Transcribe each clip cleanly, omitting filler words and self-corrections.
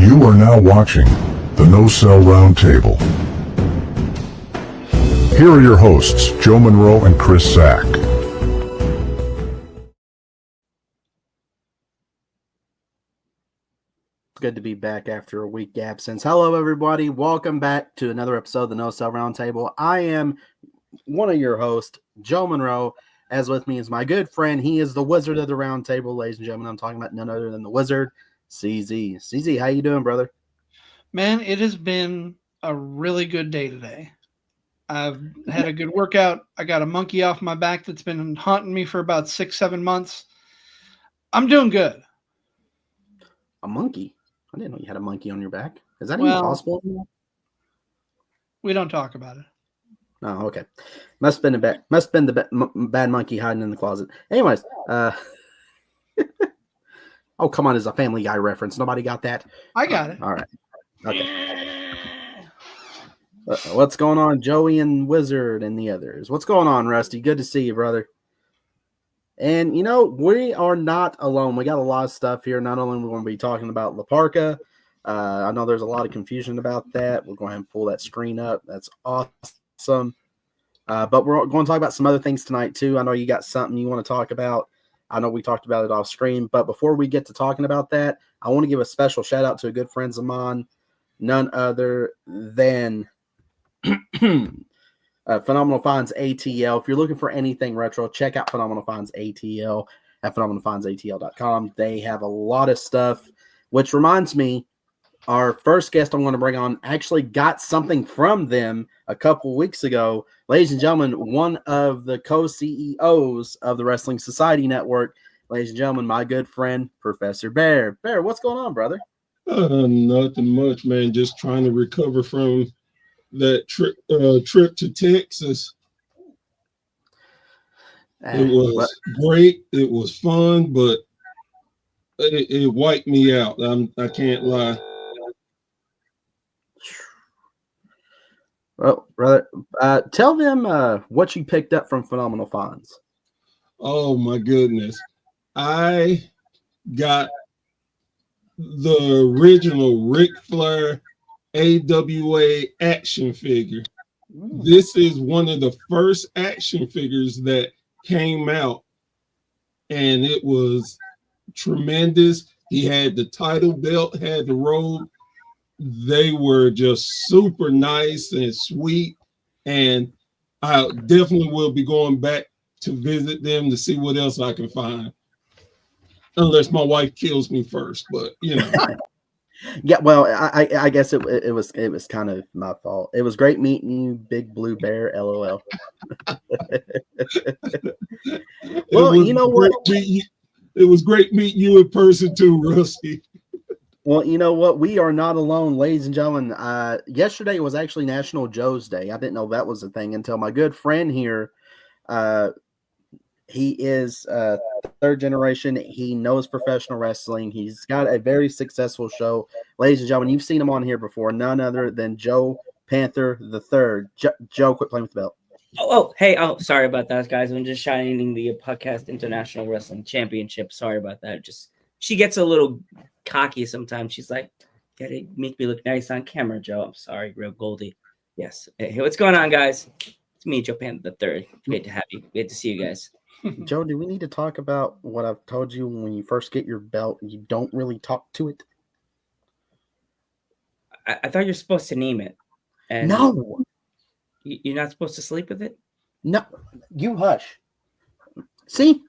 You are now watching the No Cell Roundtable. Here are your hosts, Joe Monroe and Chris Sack. Good to be back after a week absence. Hello, everybody. Welcome back to another episode of the No Cell Roundtable. I am one of your hosts, Joe Monroe. As with me is my good friend. He is the wizard of the roundtable, ladies and gentlemen. I'm talking about none other than the wizard, CZ. CZ, how you doing, brother? Man, it has been a really good day today. I've had a good workout. I got a monkey off my back that's been haunting me for about 6-7 months. I'm doing good. A monkey? I didn't know you had a monkey on your back. Is that even possible? We don't talk about it. Oh, okay. Must have been the bad monkey hiding in the closet. Anyways, oh, come on, it's a Family Guy reference. Nobody got that? I got it. All right. Okay. What's going on, Joey and Wizard and the others? What's going on, Rusty? Good to see you, brother. And, you know, we are not alone. We got a lot of stuff here. Not only are we going to be talking about Parka. I know there's a lot of confusion about that. We're going to pull that screen up. That's awesome. But we're going to talk about some other things tonight, too. I know you got something you want to talk about. I know we talked about it off screen. But before we get to talking about that, I want to give a special shout out to a good friend of mine, none other than Phenomenal Finds ATL. If you're looking for anything retro, check out Phenomenal Finds ATL at phenomenalfindsatl.com. They have a lot of stuff, which reminds me, our first guest I'm going to bring on actually got something from them a couple weeks ago. Ladies and gentlemen, one of the co-CEOs of the Wrestling Society Network, ladies and gentlemen, my good friend, Professor Bear. Bear, what's going on, brother? Nothing much, man. Just trying to recover from that trip to Texas. It was great. It was fun, but it wiped me out. I can't lie. Well, brother, tell them what you picked up from Phenomenal Finds. Oh, my goodness. I got the original Ric Flair AWA action figure. This is one of the first action figures that came out, and it was tremendous. He had the title belt, had the robe. They were just super nice and sweet, and I definitely will be going back to visit them to see what else I can find. Unless my wife kills me first, but you know. Yeah, well, I guess it was kind of my fault. It was great meeting you, Big Blue Bear. LOL. Well, you know what? It was great meeting you in person too, Rusty. Well, you know what? We are not alone, ladies and gentlemen. Yesterday was actually National Joe's Day. I didn't know that was a thing until my good friend here. He is third generation. He knows professional wrestling. He's got a very successful show. Ladies and gentlemen, you've seen him on here before. None other than Joe Panther the Third. Joe, quit playing with the belt. Hey, sorry about that, guys. I'm just shining the Podcast International Wrestling Championship. Sorry about that. She gets a little cocky sometimes. She's like, gotta make me look nice on camera, Joe. I'm sorry, real Goldie. Yes. Hey, what's going on, guys? It's me, Joe Panther the Third. Great to have you. Great to see you guys. Joe, do we need to talk about what I've told you when you first get your belt? You don't really talk to it. I thought you're supposed to name it. And no. You're not supposed to sleep with it? No. You hush. See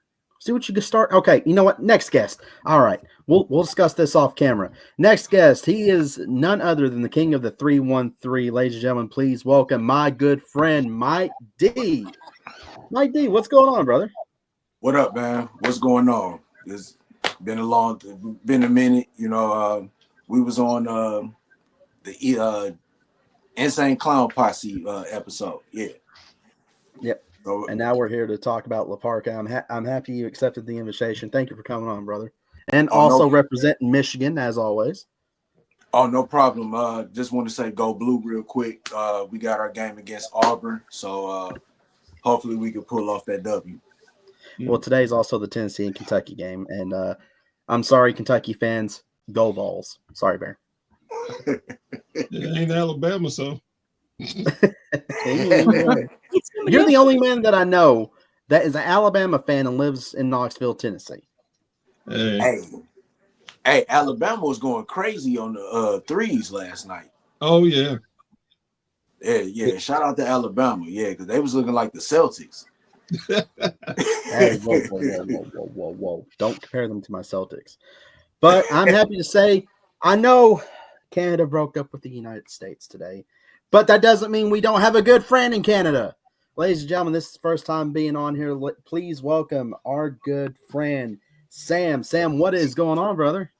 what you can start. Okay, you know what? Next guest. All right, we'll discuss this off camera. Next guest. He is none other than the king of the 313. Ladies and gentlemen, please welcome my good friend Mike D. Mike D, what's going on, brother? What up, man? What's going on? It's been a minute. You know, we was on the Insane Clown Posse episode. Yeah. Yep. So, and now we're here to talk about Parka. I'm happy you accepted the invitation. Thank you for coming on, brother. And also representing Michigan as always. Oh, no problem. Just want to say go blue real quick. We got our game against Auburn, so hopefully we can pull off that W. Well, today's also the Tennessee and Kentucky game, and I'm sorry, Kentucky fans. Go Vols. Sorry, Bear. It ain't Alabama, so. You're the only man that I know that is an Alabama fan and lives in Knoxville, Tennessee. Hey, Alabama was going crazy on the threes last night. Oh yeah. Yeah. Shout out to Alabama, because they was looking like the Celtics. Hey, whoa. Don't compare them to my Celtics. But I'm happy to say, I know Canada broke up with the United States today, but that doesn't mean we don't have a good friend in Canada. Ladies and gentlemen, this is the first time being on here. Please welcome our good friend, Sam. Sam, what is going on, brother?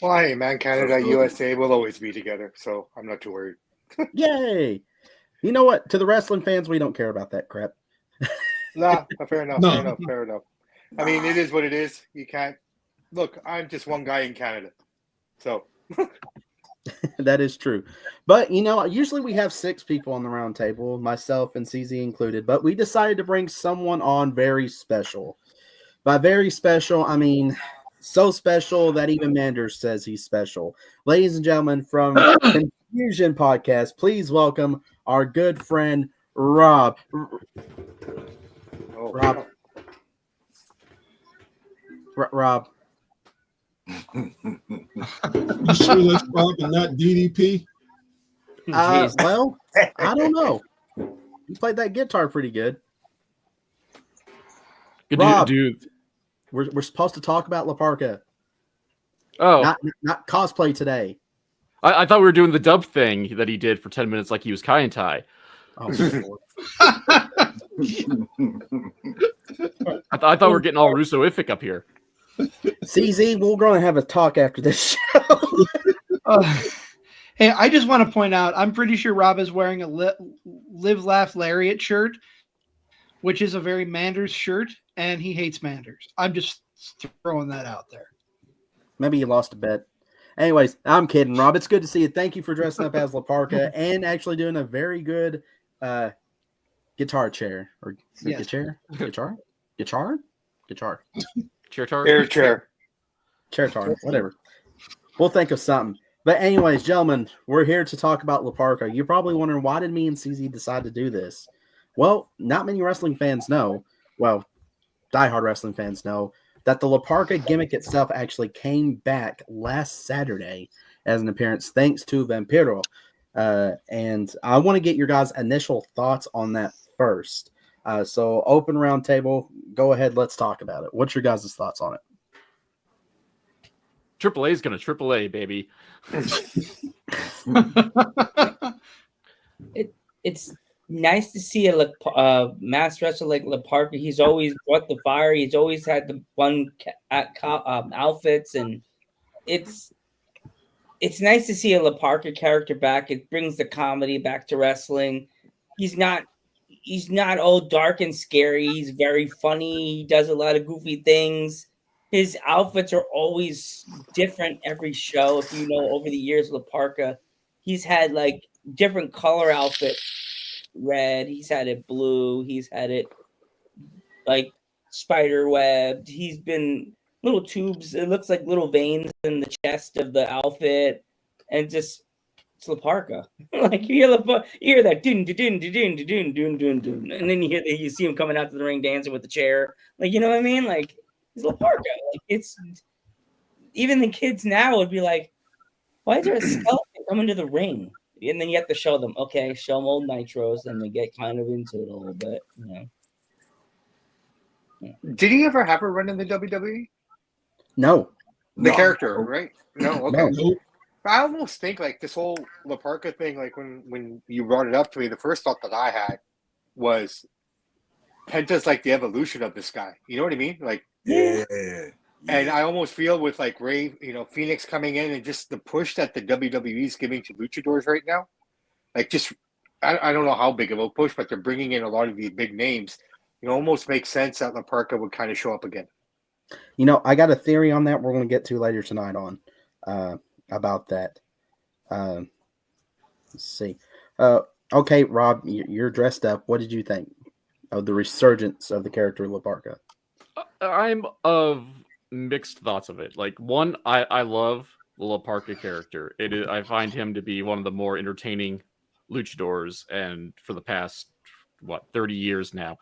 Well, hey, man, Canada, USA will always be together, so I'm not too worried. Yay! You know what? To the wrestling fans, we don't care about that crap. Nah, fair enough. No. Fair enough. I mean, it is what it is. You can't look. I'm just one guy in Canada, so That is true. But, usually we have 6 people on the round table, myself and CZ included, but we decided to bring someone on very special. By very special, I mean so special that even Manders says he's special. Ladies and gentlemen, from Confusion Podcast, please welcome our good friend, Rob. Rob. Rob. You sure that's probably not DDP? Well, I don't know. You played that guitar pretty good. Rob, dude. We're supposed to talk about La Parka. Oh, not cosplay today. I thought we were doing the dub thing that he did for 10 minutes like he was Kai and Tai. Oh, my Lord. I thought we were getting all Russo-ific up here. CZ, we're going to have a talk after this show. Hey, I just want to point out, I'm pretty sure Rob is wearing a Live Laugh Lariat shirt, which is a very Manders shirt, and he hates Manders. I'm just throwing that out there. Maybe you lost a bet. Anyways, I'm kidding, Rob. It's good to see you. Thank you for dressing up as La Parka and actually doing a very good guitar chair. Or Yes. Guitar? Chair tar, whatever. We'll think of something. But anyways, gentlemen, we're here to talk about La Parka. You're probably wondering, why did me and CZ decide to do this? Well, not many wrestling fans know, well, diehard wrestling fans know, that the La Parka gimmick itself actually came back last Saturday as an appearance thanks to Vampiro. And I want to get your guys' initial thoughts on that first. So open round table, go ahead, let's talk about it. What's your guys' thoughts on it? Triple A is going to Triple A, baby. It's nice to see a mass wrestler like La Parka. He's always brought the fire. He's always had the fun outfits, and it's nice to see a La Parka character back. It brings the comedy back to wrestling. He's not all dark and scary. He's very funny. He does a lot of goofy things. His outfits are always different every show. If you know, over the years, La Parka, he's had like different color outfits. Red, he's had it blue, he's had it like spider webbed, he's been little tubes, it looks like little veins in the chest of the outfit, and just it's La Parka. Like you hear that dun dun dun dun dun dun dun dun, and then you see him coming out to the ring dancing with the chair, like, you know what I mean? Like, it's La Parka. Like, it's even the kids now would be like, why is there a skeleton coming to the ring? And then you have to show them old nitros, and they get kind of into it a little bit. Did he ever have a run in the WWE? No. The character, right? No, okay. Nope. I almost think like this whole La Parka thing, like when you brought it up to me, the first thought that I had was Penta's like the evolution of this guy. You know what I mean? Like, Yeah. and I almost feel with like Ray, Phoenix coming in and just the push that the WWE is giving to luchadors right now, like just I don't know how big of a push, but they're bringing in a lot of these big names. It almost makes sense that La Parka would kind of show up again. I got a theory on that we're going to get to later tonight on about that. Let's see. Okay, Rob, you're dressed up. What did you think of the resurgence of the character La Parka? I'm of mixed thoughts of it. Like, one, I love the La Parka character. I find him to be one of the more entertaining luchadors, and for the past 30 years now.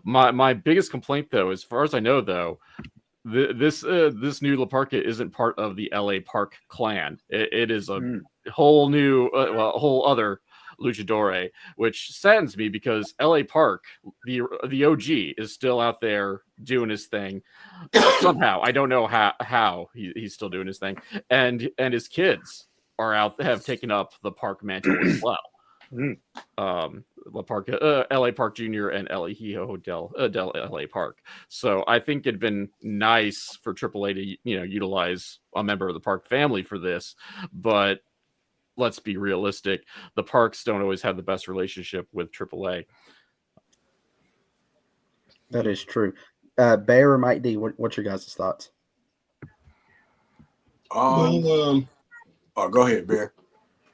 My biggest complaint, though, as far as I know, though, this new La Parka isn't part of the LA Park clan. It is a whole new, a whole other luchadore, which saddens me because LA Park, the OG, is still out there doing his thing somehow. I don't know how he's still doing his thing, and his kids have taken up the Park mantle as well. La Parka, LA Park Jr. and El Hijo del LA Park. So I think it'd been nice for AAA to utilize a member of the Park family for this, but let's be realistic. The Parks don't always have the best relationship with AAA. That is true. Bear or Mike D, what's your guys' thoughts? Oh, go ahead, Bear.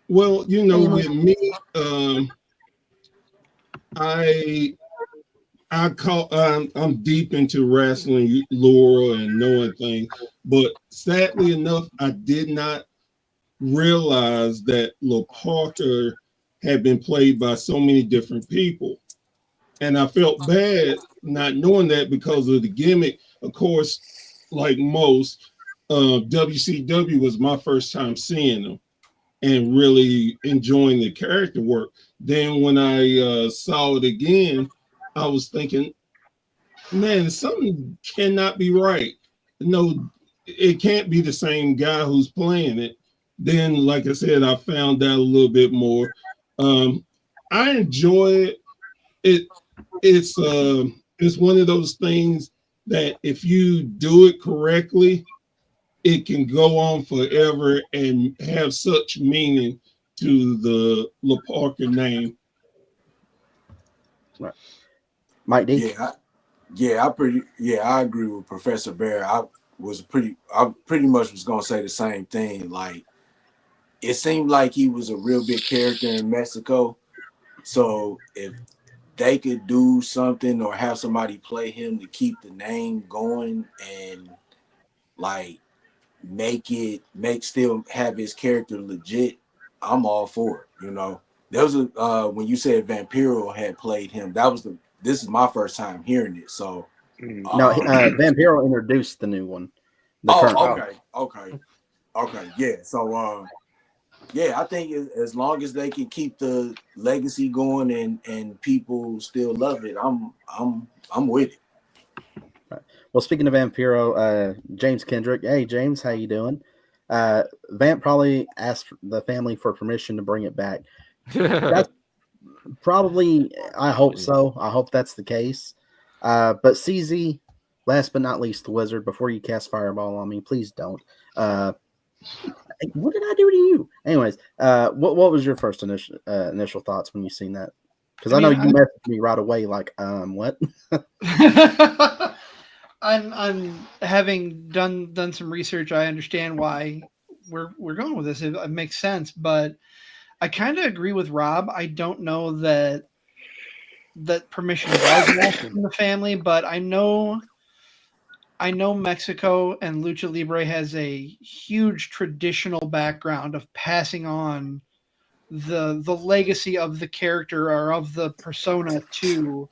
Well, with me, I'm deep into wrestling lore and knowing things, but sadly enough, I did not realize that La Parka had been played by so many different people. And I felt bad not knowing that because of the gimmick. Of course, like most, WCW was my first time seeing them and really enjoying the character work. Then when I saw it again, I was thinking, man, something cannot be right. No, it can't be the same guy who's playing it. Then, like I said, I found out a little bit more. I enjoy it. It's one of those things that if you do it correctly, it can go on forever and have such meaning to the La Parka name. Right. Mike D? I agree with Professor Bear. I pretty much was gonna say the same thing. Like, it seemed like he was a real big character in Mexico. So if they could do something or have somebody play him to keep the name going and like still have his character legit, I'm all for it. There was when you said Vampiro had played him, this is my first time hearing it. So no, Vampiro introduced the new one. Okay. Yeah. So I think as long as they can keep the legacy going and people still love it, I'm with it. Right. Well, speaking of Vampiro, James Kendrick. Hey, James, how you doing? Vamp probably asked the family for permission to bring it back. That's probably, I hope so. I hope that's the case. But CZ, last but not least, the Wizard, before you cast Fireball on me, please don't. What did I do to you? Anyways, what was your first initial thoughts when you seen that? Because I know you messaged me right away, like, what? I'm having done some research. I understand why we're going with this. It makes sense, but I kind of agree with Rob. I don't know that permission was asked from the family, but I know Mexico and Lucha Libre has a huge traditional background of passing on the legacy of the character or of the persona to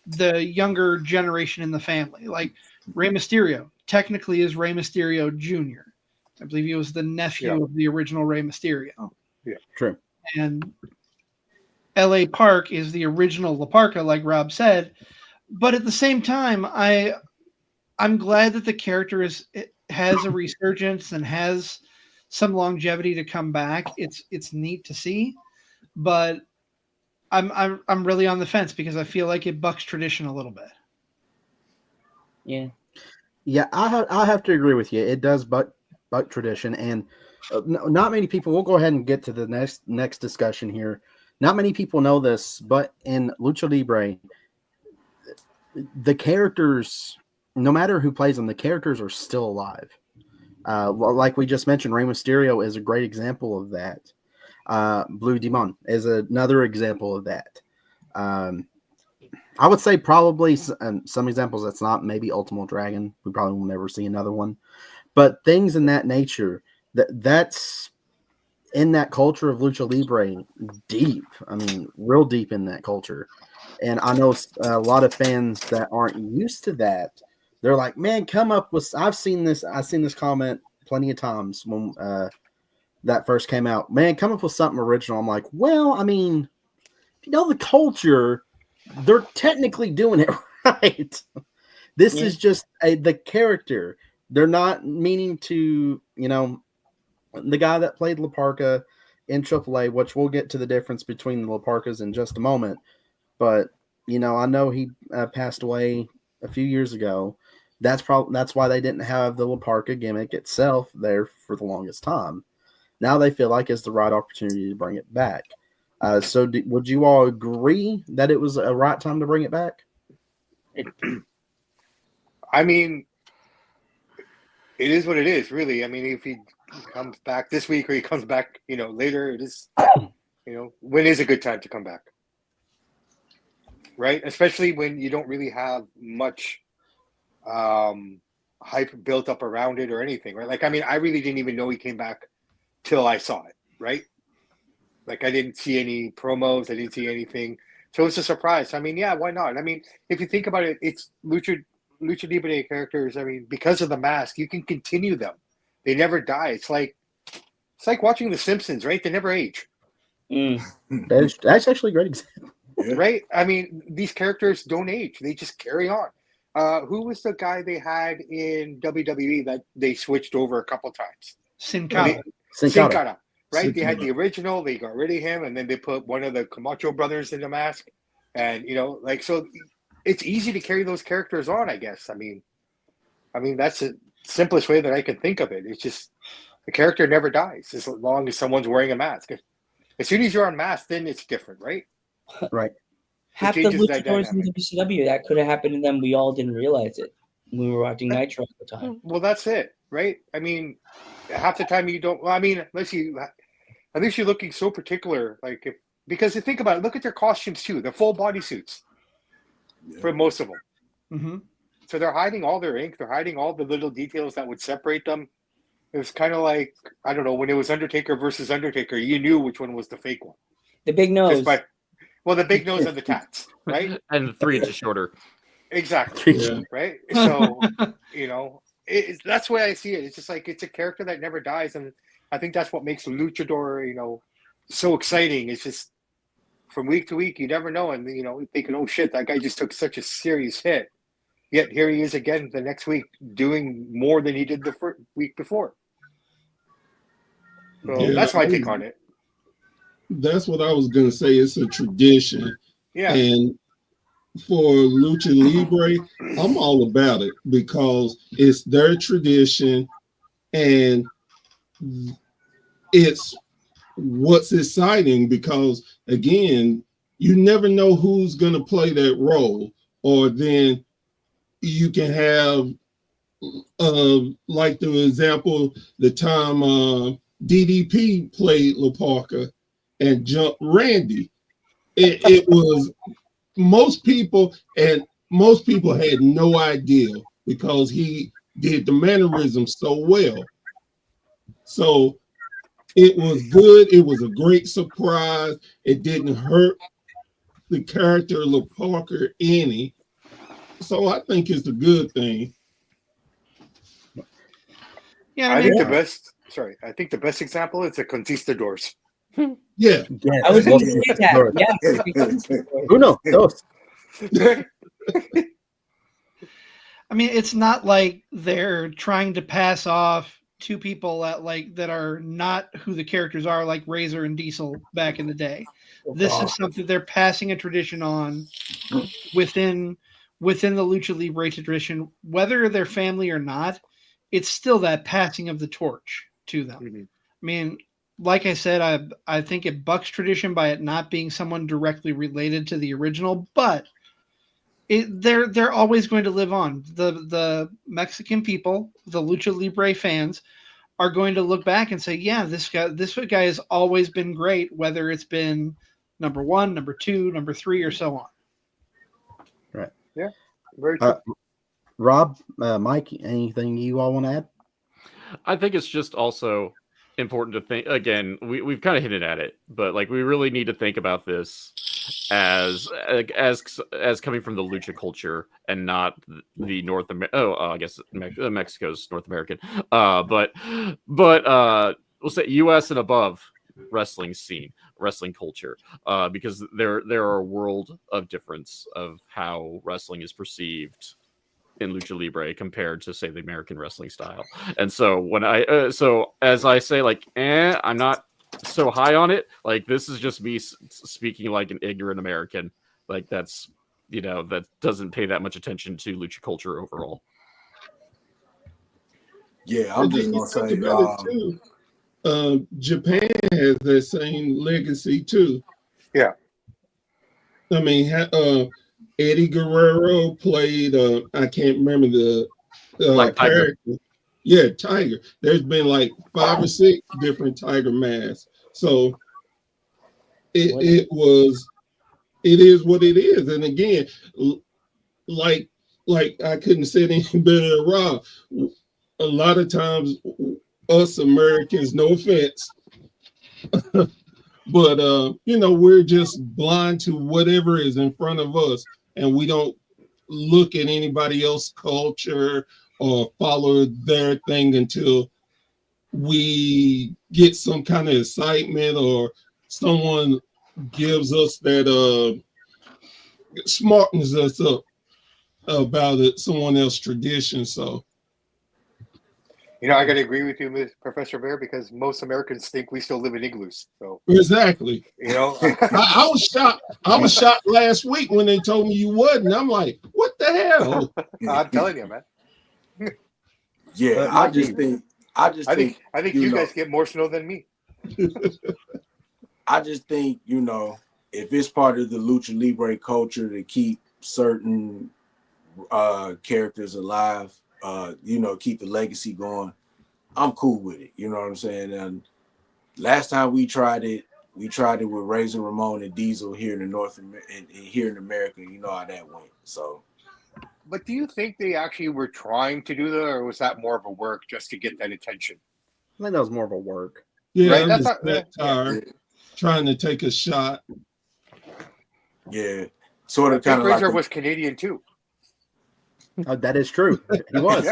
the younger generation in the family. Like Rey Mysterio technically is Rey Mysterio Jr. I believe he was the nephew of the original Rey Mysterio. Yeah, true. And LA Park is the original La Parka, like Rob said. But at the same time, I'm glad that the character has a resurgence and has some longevity to come back. It's neat to see, but I'm really on the fence because I feel like it bucks tradition a little bit. Yeah, I have to agree with you. It does buck tradition, and not many people. We'll go ahead and get to the next discussion here. Not many people know this, but in Lucha Libre, the characters, no matter who plays them, the characters are still alive. Like we just mentioned, Rey Mysterio is a great example of that. Blue Demon is another example of that. I would say probably some examples that's not maybe Ultimo Dragon. We probably will never see another one. But things in that nature that's in that culture of lucha libre, deep. I mean, real deep in that culture. And I know a lot of fans that aren't used to that. They're like, man, come up with. I've seen this comment plenty of times when that first came out. Man, come up with something original. I'm like, well, I mean, if you know the culture, they're technically doing it right. This is just the character. They're not meaning to, the guy that played La Parka in AAA, which we'll get to the difference between the La Parkas in just a moment. But, I know he passed away a few years ago. That's why they didn't have the La Parka gimmick itself there for the longest time. Now they feel like it's the right opportunity to bring it back. So would you all agree that it was a right time to bring it back? I mean, it is what it is, really. I mean, if he comes back this week or he comes back, later, it is, when is a good time to come back? Right? Especially when you don't really have much hype built up around it or anything, right? Like, I mean, I really didn't even know he came back till I saw it, right? Like, I didn't see any promos. I didn't see anything. So it's a surprise. I mean, yeah, why not? I mean, if you think about it, it's Lucha Libre characters. I mean, because of the mask, you can continue them. They never die. It's like watching The Simpsons, right? They never age. That's actually a great example. Right? I mean, these characters don't age. They just carry on. Who was the guy they had in WWE that they switched over a couple times? Sin Cara. Sin Cara. Right? They had the original. They got rid of him, and then they put one of the Camacho brothers in the mask. And, so it's easy to carry those characters on, I guess. I mean, that's the simplest way that I can think of it. It's just the character never dies as long as someone's wearing a mask. As soon as you're unmasked, then it's different, right? Right. Half the luchadors in WCW, that could have happened to them. We all didn't realize it when we were watching Nitro at the time. Well, that's it, right? I mean, half the time you don't. Well, I mean, at least you're looking so particular, because you think about it. Look at their costumes too. They're full body suits for most of them. Mm-hmm. So they're hiding all their ink. They're hiding all the little details that would separate them. It was kind of like, I don't know, when it was Undertaker versus Undertaker, you knew which one was the fake one. The big nose. The big nose and the tats, right? And 3 inches shorter. Exactly. Yeah. Right? So, that's the way I see it. It's just like it's a character that never dies. And I think that's what makes Luchador, so exciting. It's just from week to week, you never know. And, thinking, oh, shit, that guy just took such a serious hit. Yet here he is again the next week doing more than he did the week before. So that's my take on it. That's what I was going to say. It's a tradition. Yeah. And for Lucha Libre, I'm all about it because it's their tradition and it's what's exciting because, again, you never know who's going to play that role. Or then you can have, like the example, the time DDP played La Parka and jumped Randy. It was most people had no idea because he did the mannerisms so well. So it was good. It was a great surprise. It didn't hurt the character of La Parka any. So I think it's a good thing. Yeah, I think the best example is the Conquistadors. Yeah. I was going to say that. Yeah. Who knows? I mean, it's not like they're trying to pass off two people that are not who the characters are, like Razor and Diesel back in the day. This is something they're passing a tradition on within the Lucha Libre tradition, whether they're family or not. It's still that passing of the torch to them. Mm-hmm. I mean, like I said, I think it bucks tradition by it not being someone directly related to the original, but they're always going to live on. The Mexican people, the Lucha Libre fans, are going to look back and say, yeah, this guy has always been great, whether it's been number 1, number 2, number 3, or so on. Right. Yeah. Very true. Rob, Mike, anything you all want to add? I think it's just also important to think again. We've kind of hinted at it, but like we really need to think about this as coming from the lucha culture and not the North America. I guess Mexico's North American. But we'll say U.S. and above wrestling scene, wrestling culture, because there are a world of difference of how wrestling is perceived in lucha libre compared to say the American wrestling style. And so when as I say, like, I'm not so high on it. Like, this is just me speaking like an ignorant American. Like, that's, that doesn't pay that much attention to lucha culture overall. Yeah, I'm just gonna say, Japan has that same legacy too. Yeah. I mean, Eddie Guerrero played, I can't remember the Tiger. character. Yeah, Tiger. There's been like 5 or 6 different Tiger masks. So it is what it is. And again, like I couldn't say it any better than Rob. A lot of times us Americans, no offense, but we're just blind to whatever is in front of us, and we don't look at anybody else's culture or follow their thing until we get some kind of excitement or someone gives us that smartens us up about it, someone else's tradition. So I got to agree with you, Professor Bear, because most Americans think we still live in igloos. So exactly. I was shocked. I was shocked last week when they told me you wouldn't. I'm like, what the hell? I'm telling you, man. Yeah, I think you guys get more snow than me. I just think, if it's part of the lucha libre culture to keep certain characters alive, keep the legacy going, I'm cool with it. You know what I'm saying? And last time we tried it with Razor Ramon and Diesel here in here in America. You know how that went. So, but do you think they actually were trying to do that, or was that more of a work just to get that attention? I think that was more of a work. Yeah, right? I'm just trying to take a shot. Yeah, sort of kind of Razor was Canadian too. Oh, that is true. He was.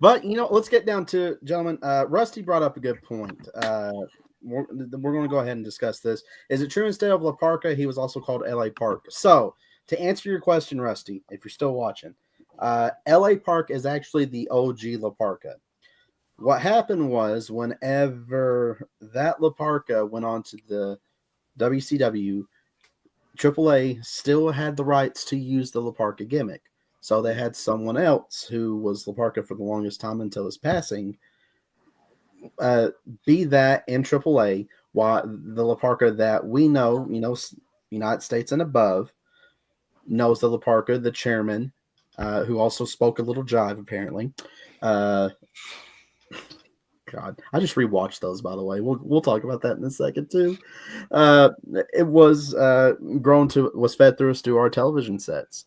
But, let's get down to, gentlemen, Rusty brought up a good point. We're going to go ahead and discuss this. Is it true instead of La Parka, he was also called L.A. Park? So, to answer your question, Rusty, if you're still watching, L.A. Park is actually the OG La Parka. What happened was whenever that La Parka went on to the WCW, AAA still had the rights to use the La Parka gimmick. So they had someone else who was La Parka for the longest time until his passing, be that in AAA, while the La Parka that we know, United States and above, knows the La Parka, the chairman, who also spoke a little jive, apparently. God, I just rewatched those, by the way. We'll talk about that in a second too. It was was fed through us to our television sets.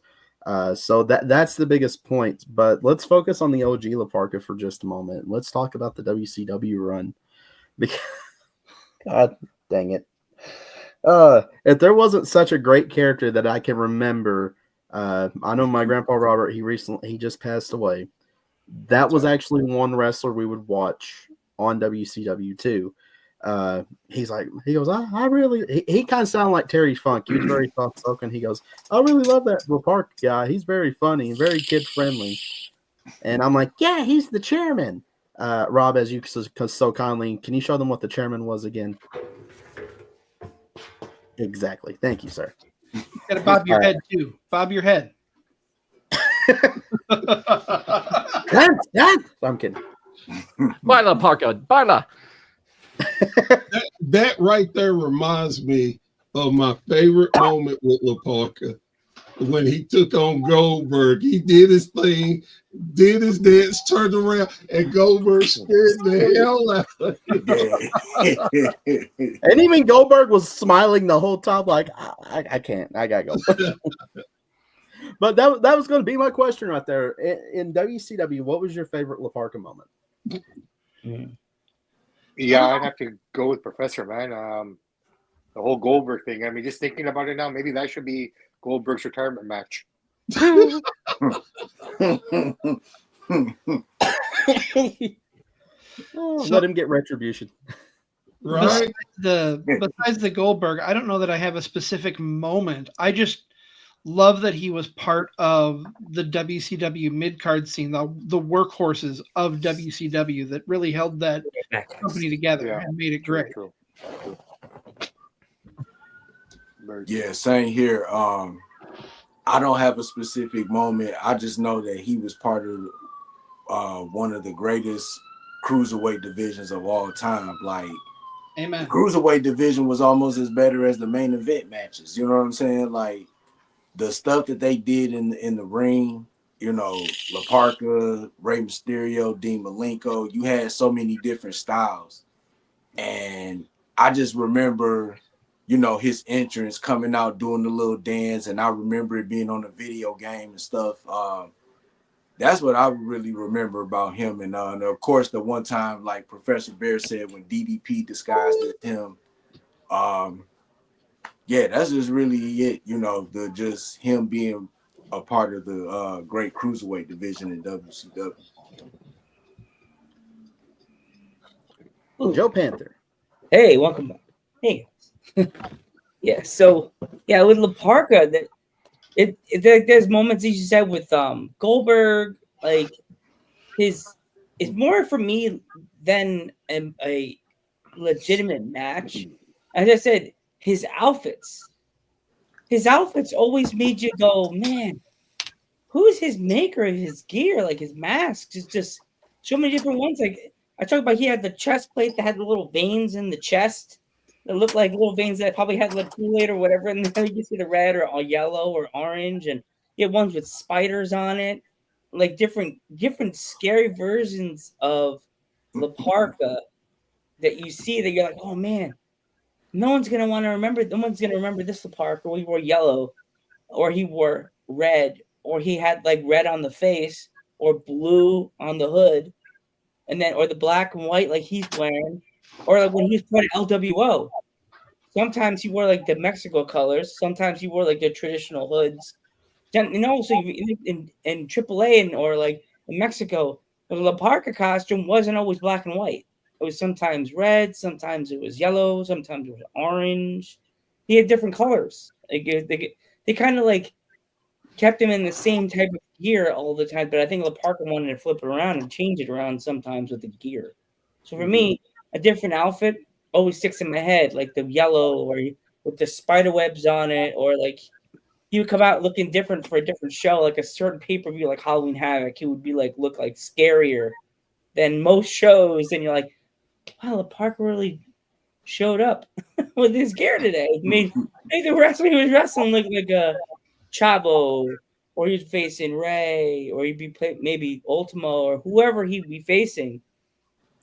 So that's the biggest point. But let's focus on the OG La Parka for just a moment. Let's talk about the WCW run. Because, God dang it. If there wasn't such a great character that I can remember, I know my grandpa Robert, he just passed away. That was actually one wrestler we would watch on WCW too. He goes, I really, he kind of sounded like Terry Funk. He was very soft spoken. He goes, I really love that La Parka guy. He's very funny and very kid friendly. And I'm like, yeah, he's the chairman. Rob, as you so kindly, can you show them what the chairman was again? Exactly. Thank you, sir. You got to bob your head too. Bob your head. I'm kidding. Baila, Parka, baila. That right there reminds me of my favorite moment with La Parka. When he took on Goldberg, he did his thing, did his dance, turned around, and Goldberg scared the hell out of him. And even Goldberg was smiling the whole time, like, I can't, I gotta go. But that was going to be my question right there. In WCW, what was your favorite La Parka moment? Yeah, I'd have to go with Professor, man. The whole Goldberg thing. I mean, just thinking about it now, maybe that should be Goldberg's retirement match. Oh, So- let him get retribution. Right? Besides the Goldberg, I don't know that I have a specific moment. I just love that he was part of the WCW mid card scene, the workhorses of WCW that really held that company together Yeah, and made it true, great. true. Very Yeah, true. same here. I don't have a specific moment. I just know that he was part of one of the greatest cruiserweight divisions of all time. Like, the Amen. cruiserweight division was almost as better as the main event matches. You know what I'm saying? Like, the stuff that they did in the ring, you know, La Parka, Rey Mysterio, Dean Malenko, you had so many different styles. And I just remember, you know, his entrance coming out doing the little dance, and I remember it being on a video game and stuff. That's what I really remember about him. And of course, the one time, like Professor Bear said, when DDP disguised as him, yeah, that's just really it. You know, just him being a part of the great cruiserweight division in WCW. Joe Panther. Hey, welcome back. Hey. Yeah, so yeah, with La Parka, that there's moments, as you said, with Goldberg, like it's more for me than a legitimate match. As I said, his outfits always made you go, man, who's his maker of his gear? Like his masks, is just so many different ones. Like I talked about, he had the chest plate that had the little veins in the chest that looked like little veins that probably had like Kool-Aid or whatever, and then you see the red or yellow or orange, and you had ones with spiders on it, like different scary versions of La Parka that you see that you're like, oh man, no one's gonna want to remember. No one's gonna remember this La Parka. Or he wore yellow, or he wore red, or he had like red on the face, or blue on the hood, and then or the black and white like he's wearing, or like when he was part of LWO. Sometimes he wore like the Mexico colors. Sometimes he wore like the traditional hoods. Then, so in AAA and or like in Mexico, the La Parka costume wasn't always black and white. It was sometimes red, sometimes it was yellow, sometimes it was orange. He had different colors. Like they kind of like kept him in the same type of gear all the time, but I think La Parka wanted to flip it around and change it around sometimes with the gear. So for me, a different outfit always sticks in my head, like the yellow or with the spider webs on it, or like he would come out looking different for a different show, like a certain pay-per-view like Halloween Havoc. He would be like look like scarier than most shows, and you're like, wow, La Parka really showed up with his gear today. Made the wrestling he was wrestling look like a Chavo, or he's facing Ray, or he'd be maybe Ultimo, or whoever he'd be facing.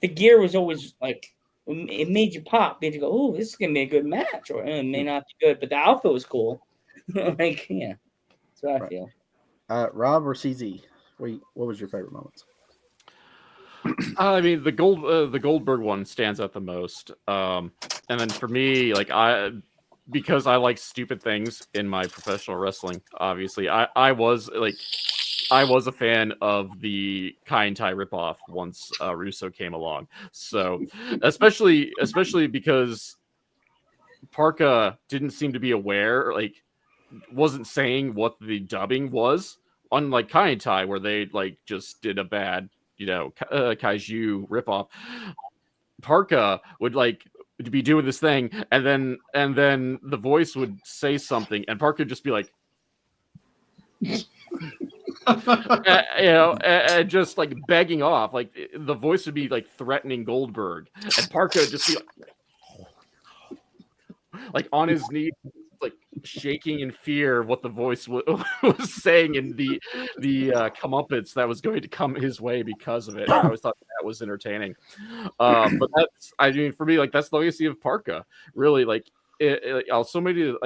The gear was always like, it made you pop, made you go, oh, this is gonna be a good match, or it may not be good, but the outfit was cool. Like, yeah, that's what I feel. Rob or CZ? What was your favorite moments? I mean, the Goldberg one stands out the most. And then for me, like because I like stupid things in my professional wrestling. Obviously, I was a fan of the Kai and Tai ripoff once Russo came along. So especially because Parka didn't seem to be aware, like wasn't saying what the dubbing was, unlike Kai and Tai, where they like just did a bad, kaiju ripoff. Parka would like to be doing this thing, and then the voice would say something, and Parka would just be like, and just like begging off, like the voice would be like threatening Goldberg, and Parka would just be like on his knees, like shaking in fear of what the voice was saying, and the comeuppance that was going to come his way because of it. And I always thought that was entertaining. But that's, I mean, for me, like that's the legacy of Parka. Really, like so many of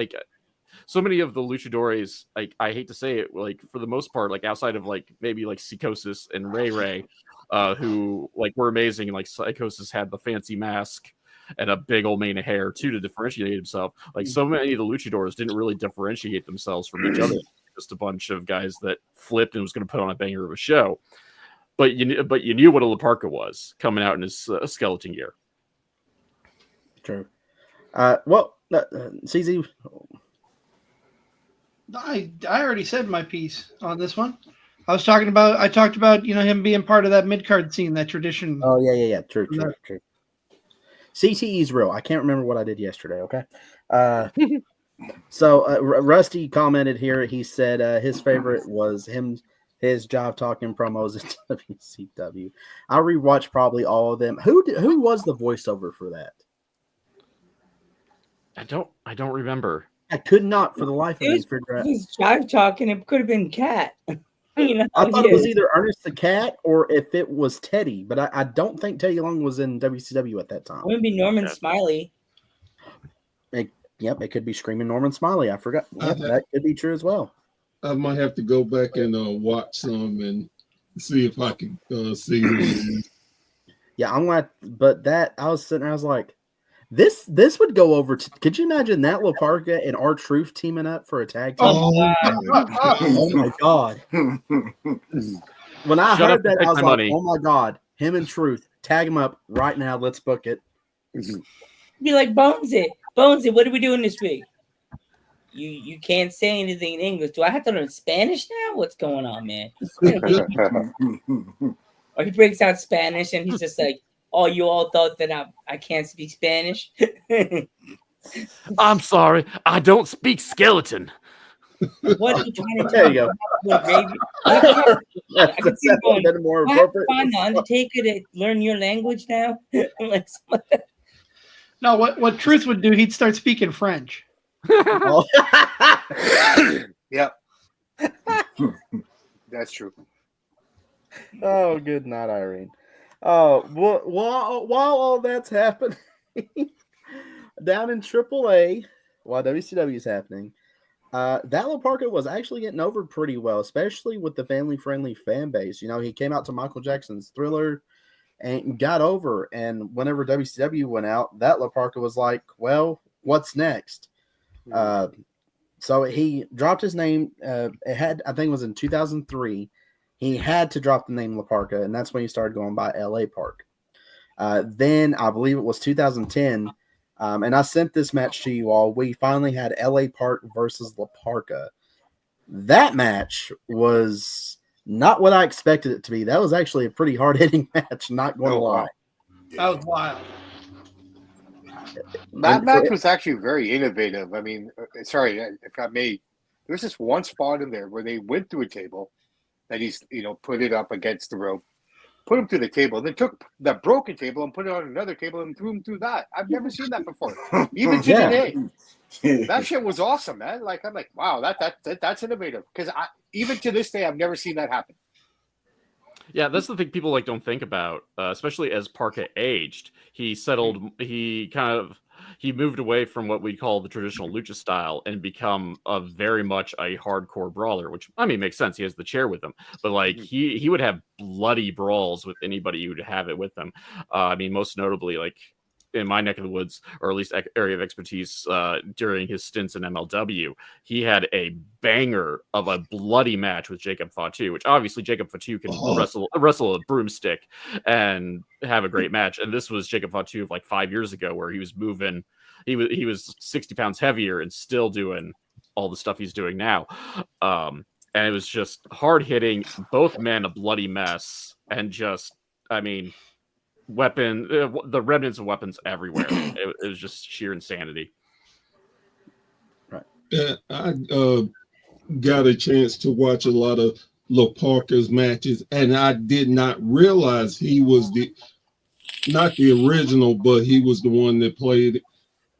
the luchadores, like I hate to say it, like for the most part, like outside of like maybe like Psychosis and Ray, who like were amazing. Like Psychosis had the fancy mask and a big old mane of hair too to differentiate himself. Like so many of the luchadors didn't really differentiate themselves from each other. Just a bunch of guys that flipped and was going to put on a banger of a show. But you knew what a La Parka was coming out in his skeleton gear. True. CZ. I already said my piece on this one. I talked about him being part of that mid card scene, that tradition. Oh yeah. True. CTE is real. I can't remember what I did yesterday. Okay. So Rusty commented here. He said his favorite was his job talking promos at WCW. I rewatched probably all of them. Who was the voiceover for that? I don't remember. I could not for the life of me figure out. He's jive talking. It could have been Cat. I thought it was either Ernest the Cat or if it was Teddy, but I don't think Teddy Long was in WCW at that time. It would be Norman Smiley. It could be Screaming Norman Smiley. I forgot. Yep, that could be true as well. I might have to go back and watch some and see if I can see. Yeah, I'm glad. But that I was sitting there, I was like, this would go over. Could you imagine that La Parka and R-Truth teaming up for a tag team? Oh my god! When I heard that, I was like, oh my god, him and Truth, tag him up right now. Let's book it. Be like Bonesy. Bonesy, what are we doing this week? You can't say anything in English. Do I have to learn Spanish now? What's going on, man? Or he breaks out Spanish and he's just like, oh, you all thought that I can't speak Spanish? I'm sorry. I don't speak skeleton. What are you trying to There you go. I can see going, more I have to appropriate. find the Undertaker to learn your language now? Like, No, what Truth would do, he'd start speaking French. Yep. That's true. Oh, good night, Irene. Oh, while all that's happening down in AAA, while WCW is happening, that La Parka was actually getting over pretty well, especially with the family-friendly fan base. You know, he came out to Michael Jackson's Thriller and got over. And whenever WCW went out, that La Parka was like, well, what's next? So he dropped his name. I think it was in 2003. He had to drop the name La Parka, and that's when he started going by LA Park. Then I believe it was 2010, and I sent this match to you all. We finally had LA Park versus La Parka. That match was not what I expected it to be. That was actually a pretty hard-hitting match, not going to lie. That was wild. That match was actually very innovative. I mean, sorry, if I may, there was this one spot in there where they went through a table that he's, put it up against the rope, put him through the table, then took that broken table and put it on another table and threw him through that. I've never seen that before, even to today. That shit was awesome, man. Like, I'm like, wow, that's innovative. Because even to this day, I've never seen that happen. Yeah, that's the thing people don't think about, especially as Parka aged. He moved away from what we call the traditional lucha style and become very much a hardcore brawler, which, I mean, makes sense. He has the chair with him, but he would have bloody brawls with anybody who would have it with him. I mean, most notably, in my neck of the woods, or at least area of expertise, during his stints in MLW, he had a banger of a bloody match with Jacob Fatu, which obviously Jacob Fatu can wrestle a broomstick and have a great match. And this was Jacob Fatu of 5 years ago, where he was moving, he was 60 pounds heavier and still doing all the stuff he's doing now. And it was just hard hitting, both men a bloody mess, and just, I mean, the remnants of weapons everywhere. It was just sheer insanity. Right. I got a chance to watch a lot of La Parka's matches, and I did not realize he was not the original, but he was the one that played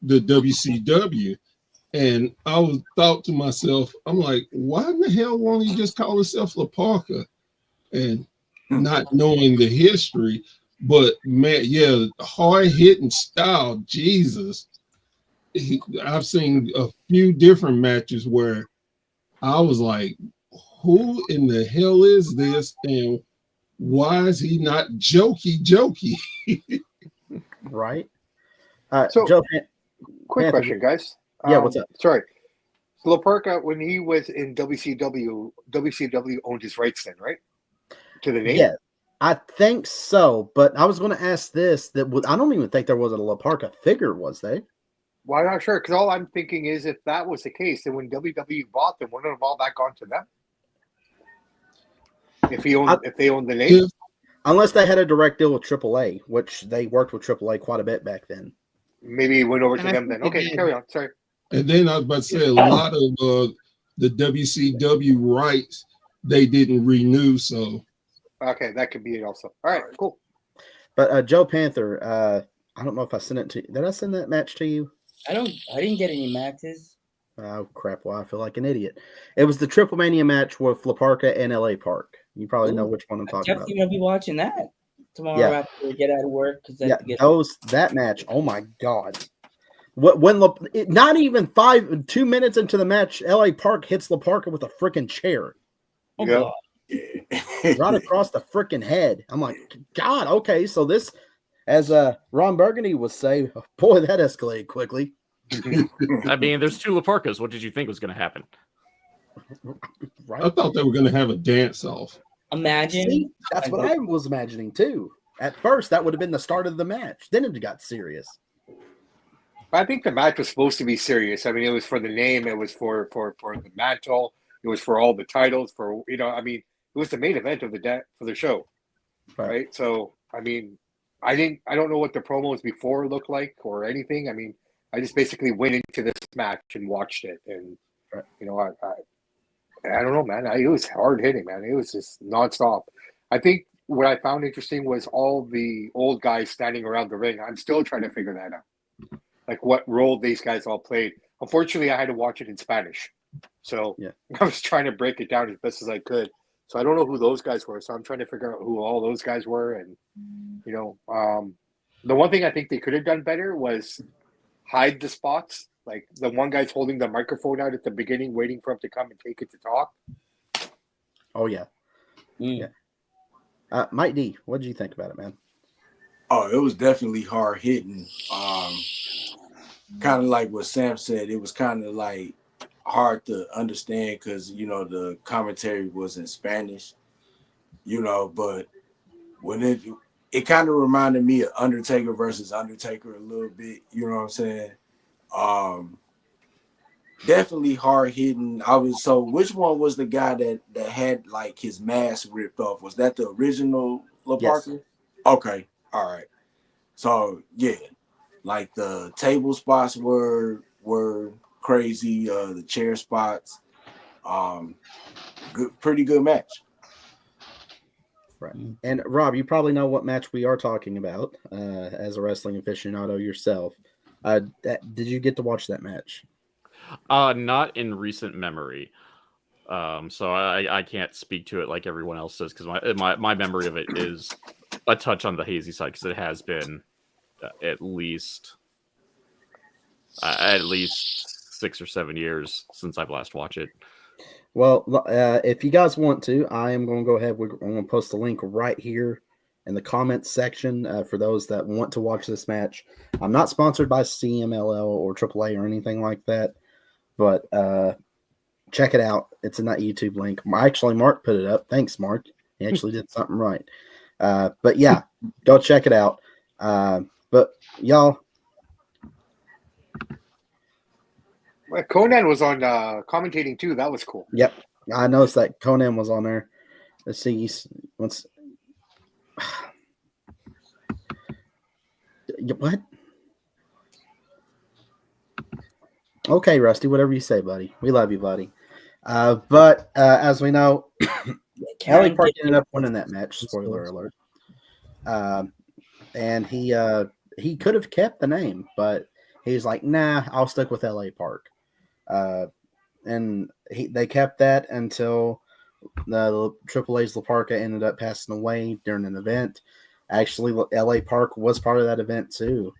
the WCW. And I thought to myself, I'm like, why in the hell won't he just call himself La Parka? And not knowing the history. But man, yeah, hard hitting style, Jesus. I've seen a few different matches where I was like, who in the hell is this? And Why is he not jokey? Right? So, Joe, quick Panther, question, guys. Yeah, what's up? Sorry. So Parka, when he was in WCW owned his rights then, right? To the name? Yeah, I think so. But I was going to ask this: I don't even think there was a La Parka figure, was they? Well, I'm not sure, because all I'm thinking is if that was the case, then when WWE bought them, wouldn't have all that gone to them? If they owned the name? Unless they had a direct deal with AAA, which they worked with AAA quite a bit back then. Maybe it went over to And I them think then. they Okay, did. carry on. Sorry. And then I was about to say a lot of the WCW rights they didn't renew, so Okay, that could be it also. All right, cool. But Joe Panther, I don't know if I sent it to you. Did I send that match to you? I didn't get any matches. Oh crap! Well, I feel like an idiot. It was the Triple Mania match with La Parka and LA Park. You probably know which one I'm talking about. Definitely gonna be watching that tomorrow Yeah. after we get out of work. Yeah, that match. Oh my god! Not even 2 minutes into the match, LA Park hits La Parka with a freaking chair. Oh Yep. god. Right across the freaking head. I'm like, God, okay, so this, as Ron Burgundy would say, boy, that escalated quickly. I mean, there's two La Parkas. What did you think was going to happen? Right? I thought they were going to have a dance off. Imagine. See, that's what I was imagining too. At first, that would have been the start of the match. Then it got serious. I think the match was supposed to be serious. I mean, it was for the name, it was for the mantle, it was for all the titles, I mean, it was the main event of for the show. Right? So, I mean, I don't know what the promos before looked like or anything. I mean, I just basically went into this match and watched it, and I don't know, man. It was hard hitting, man. It was just nonstop. I think what I found interesting was all the old guys standing around the ring. I'm still trying to figure that out, like what role these guys all played. Unfortunately, I had to watch it in Spanish, so I was trying to break it down as best as I could. So I don't know who those guys were. So I'm trying to figure out who all those guys were, and the one thing I think they could have done better was hide the spots. Like the one guy's holding the microphone out at the beginning, waiting for him to come and take it to talk. Oh yeah, yeah. Mike D, what did you think about it, man? Oh, it was definitely hard hitting. Kind of like what Sam said. It was kind of like hard to understand because the commentary was in Spanish. But when it kind of reminded me of Undertaker versus Undertaker a little bit. You know what I'm saying? Definitely hard hitting. Which one was the guy that had like his mask ripped off? Was that the original La Parka? Yes. Okay, all right. So yeah, like the table spots were crazy. The chair spots, pretty good match. Right. And Rob, you probably know what match we are talking about as a wrestling aficionado yourself. Did you get to watch that match? Not in recent memory. So I can't speak to it like everyone else does because my memory of it is a touch on the hazy side because it has been at least 6 or 7 years since I've last watched it. Well, if you guys want to, I am going to go ahead. I'm going to post the link right here in the comments section for those that want to watch this match. I'm not sponsored by CMLL or AAA or anything like that, but check it out. It's in that YouTube link. Actually, Mark put it up. Thanks, Mark. He actually did something right. But yeah, go check it out. But y'all. Well, Conan was on commentating too. That was cool. Yep. I noticed that Conan was on there. Let's see. What? Okay, Rusty, whatever you say, buddy. We love you, buddy. But as we know, LA Park ended up winning that match. Spoiler alert. And he could have kept the name, but he's like, nah, I'll stick with LA Park. And they kept that until the AAA's La Parka ended up passing away during an event. Actually, LA Park was part of that event too.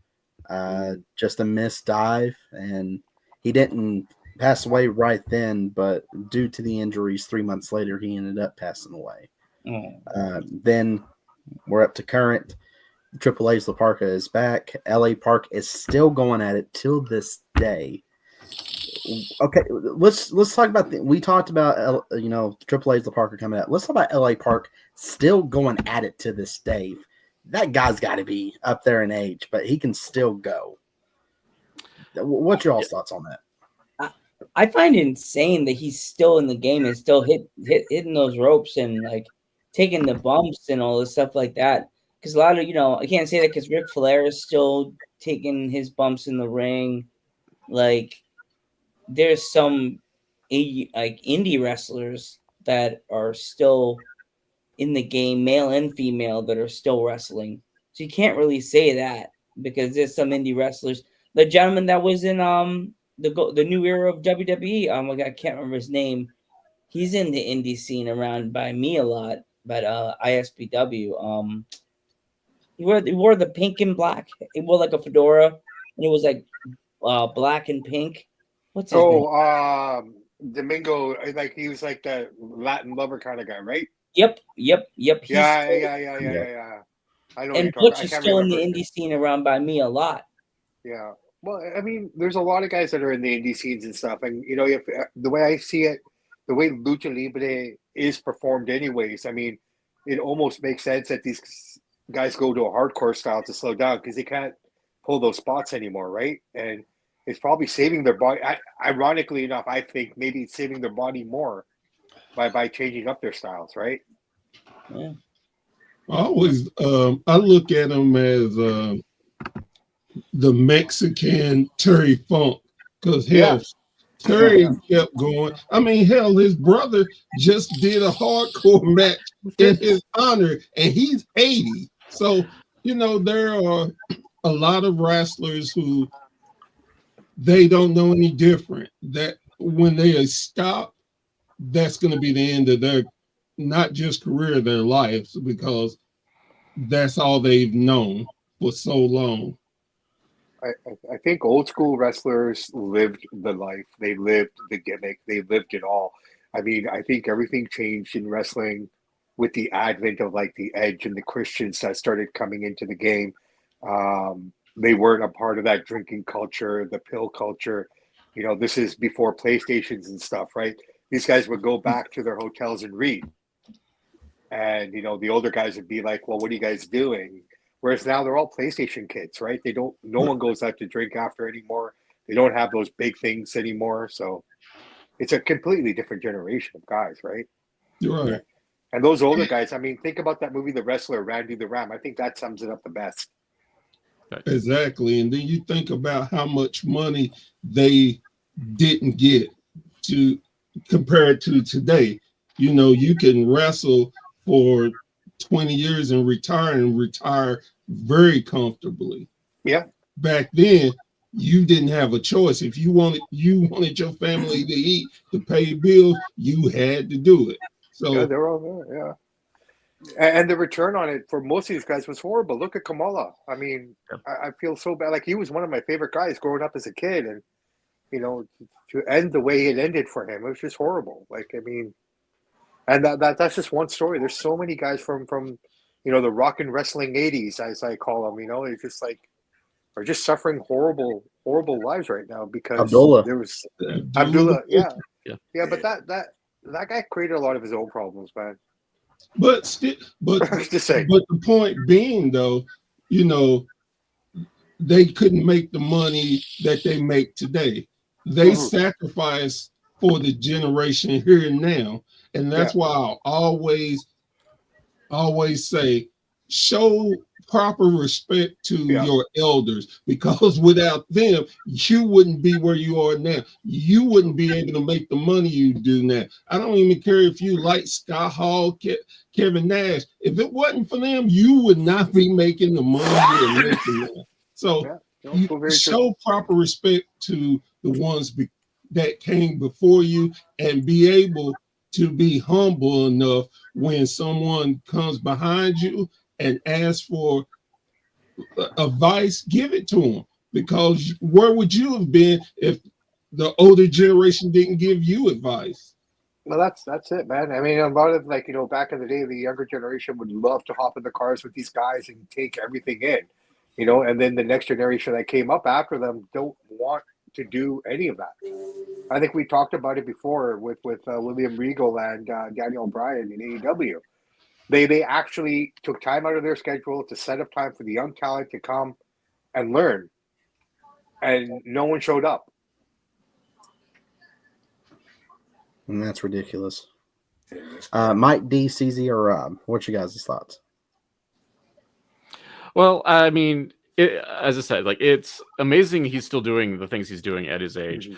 Just a missed dive, and he didn't pass away right then, but due to the injuries 3 months later, he ended up passing away. Then we're up to current. Triple A's La Parka is back. LA Park is still going at it till this day. Okay, let's talk about we talked about Triple A's La Parka coming out. Let's talk about LA Park still going at it to this day. That guy's got to be up there in age, but he can still go. What's your all's thoughts on that? I find it insane that he's still in the game and still hitting those ropes and like taking the bumps and all this stuff like that. Because a lot of I can't say that because Ric Flair is still taking his bumps in the ring. Like there's some like indie wrestlers that are still in the game, male and female, that are still wrestling. So you can't really say that because there's some indie wrestlers. The gentleman that was in the new era of WWE, I can't remember his name. He's in the indie scene around by me a lot, but ISPW. He wore the pink and black. He wore like a fedora, and it was like black and pink. What's his name? Domingo. Like he was like the Latin lover kind of guy, right? Yep. Yeah. I know. And Butch is still in the indie scene around by me a lot. Yeah. Well, I mean, there's a lot of guys that are in the indie scenes and stuff, and the way I see it, the way Lucha Libre is performed, anyways. I mean, it almost makes sense that these guys go to a hardcore style to slow down because they can't pull those spots anymore, right? And it's probably saving their body. Ironically enough, I think maybe it's saving their body more by changing up their styles, right? Yeah. I look at them as the Mexican Terry Funk because Terry kept going. I mean, hell, his brother just did a hardcore match in his honor, and he's 80. So, there are a lot of wrestlers who they don't know any different. That when they stop, that's going to be the end of their not just career, their lives, because that's all they've known for so long. I think old school wrestlers lived the life. They lived the gimmick. They lived it all. I mean, I think everything changed in wrestling with the advent of like the Edge and the Christians that started coming into the game. They weren't a part of that drinking culture, the pill culture. This is before PlayStations and stuff, right? These guys would go back to their hotels and read. And, the older guys would be like, well, what are you guys doing? Whereas now they're all PlayStation kids, right? No one goes out to drink after anymore. They don't have those big things anymore. So it's a completely different generation of guys, right? You're right. And those older guys, I mean, think about that movie, The Wrestler, Randy the Ram. I think that sums it up the best. Exactly. And then you think about how much money they didn't get to compare it to today. You can wrestle for 20 years and retire very comfortably. Yeah. Back then, you didn't have a choice. If you wanted your family to eat, to pay bills, you had to do it. So yeah, they're all there. Yeah. And the return on it for most of these guys was horrible. Look at Kamala. I mean, I feel so bad. Like he was one of my favorite guys growing up as a kid, and to end the way it ended for him, it was just horrible. Like, I mean, and that's just one story. There's so many guys from the rock and wrestling 80s, as I call them. It's just like are just suffering horrible lives right now because Abdullah. There was Abdullah. Yeah. But that guy created a lot of his own problems, man. But the point being, though, they couldn't make the money that they make today. They sacrifice for the generation here and now, and that's why I'll always say, show proper respect to your elders, because without them, you wouldn't be where you are now. You wouldn't be able to make the money you do now. I don't even care if you like Scott Hall, Kevin Nash. If it wasn't for them, you would not be making the money you're making now. So show proper respect to the ones that came before you, and be able to be humble enough when someone comes behind you and asks for advice, give it to them. Because where would you have been if the older generation didn't give you advice? Well, that's it, man. I mean, a lot of like back in the day, the younger generation would love to hop in the cars with these guys and take everything in, and then the next generation that came up after them don't want to do any of that. I think we talked about it before with William Regal and Daniel Bryan in AEW. They actually took time out of their schedule to set up time for the young talent to come and learn, and no one showed up. And that's ridiculous. Mike D, CZ, or Rob, what's your guys' thoughts? Well, I mean, as I said, like it's amazing he's still doing the things he's doing at his age.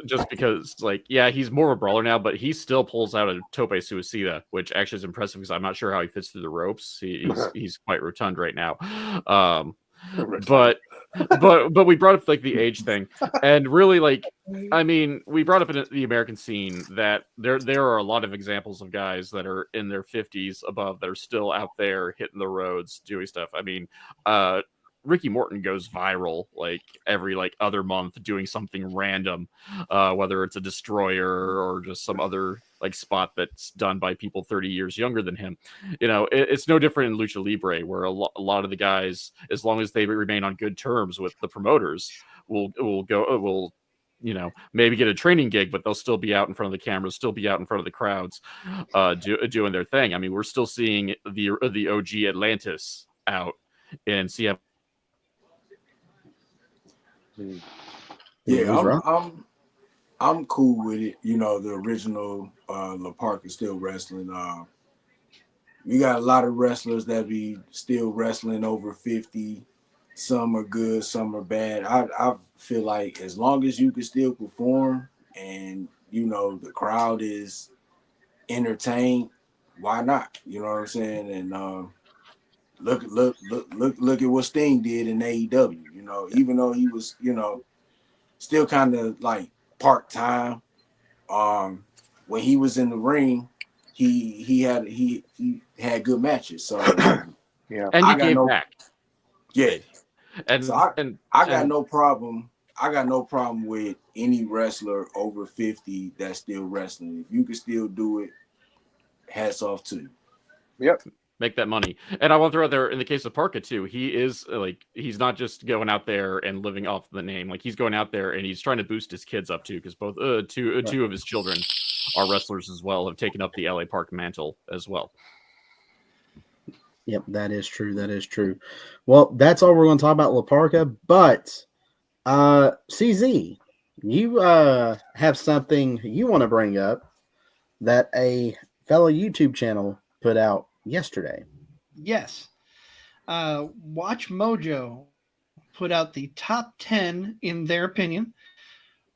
Just because, like, yeah, he's more of a brawler now, but he still pulls out a tope suicida, which actually is impressive because I'm not sure how he fits through the ropes. He's quite rotund right now. But we brought up like the age thing, and really, like, I mean, we brought up in the American scene that there are a lot of examples of guys that are in their 50s above that are still out there hitting the roads doing stuff. I mean, Ricky Morton goes viral like every other month doing something random, whether it's a destroyer or just some other like spot that's done by people 30 years younger than him. It's no different in Lucha Libre, where a lot of the guys, as long as they remain on good terms with the promoters, will maybe get a training gig, but they'll still be out in front of the cameras, still be out in front of the crowds, doing their thing. I mean, we're still seeing the OG Atlantis out in CM. Yeah, I'm cool with it. The original La Parka is still wrestling. We got a lot of wrestlers that be still wrestling over 50. Some are good, some are bad. I feel like as long as you can still perform and the crowd is entertained, why not? You know what I'm saying? And look at what Sting did in AEW. Even though he was still kind of like part time. When he was in the ring, he had good matches. So yeah, And he gave back. Yeah, And so I got no problem. I got no problem with any wrestler over 50 that's still wrestling. If you can still do it, hats off to you. yep. Make that money. And I want to throw out there, in the case of Parka too, he is he's not just going out there and living off the name. Like, he's going out there and he's trying to boost his kids up too, because both two of his children are wrestlers as well, have taken up the LA Park mantle as well. Yep, that is true. That is true. Well, that's all we're going to talk about La Parka. But CZ, you have something you want to bring up that a fellow YouTube channel put out yesterday. Yes. Watch Mojo put out the top 10, in their opinion,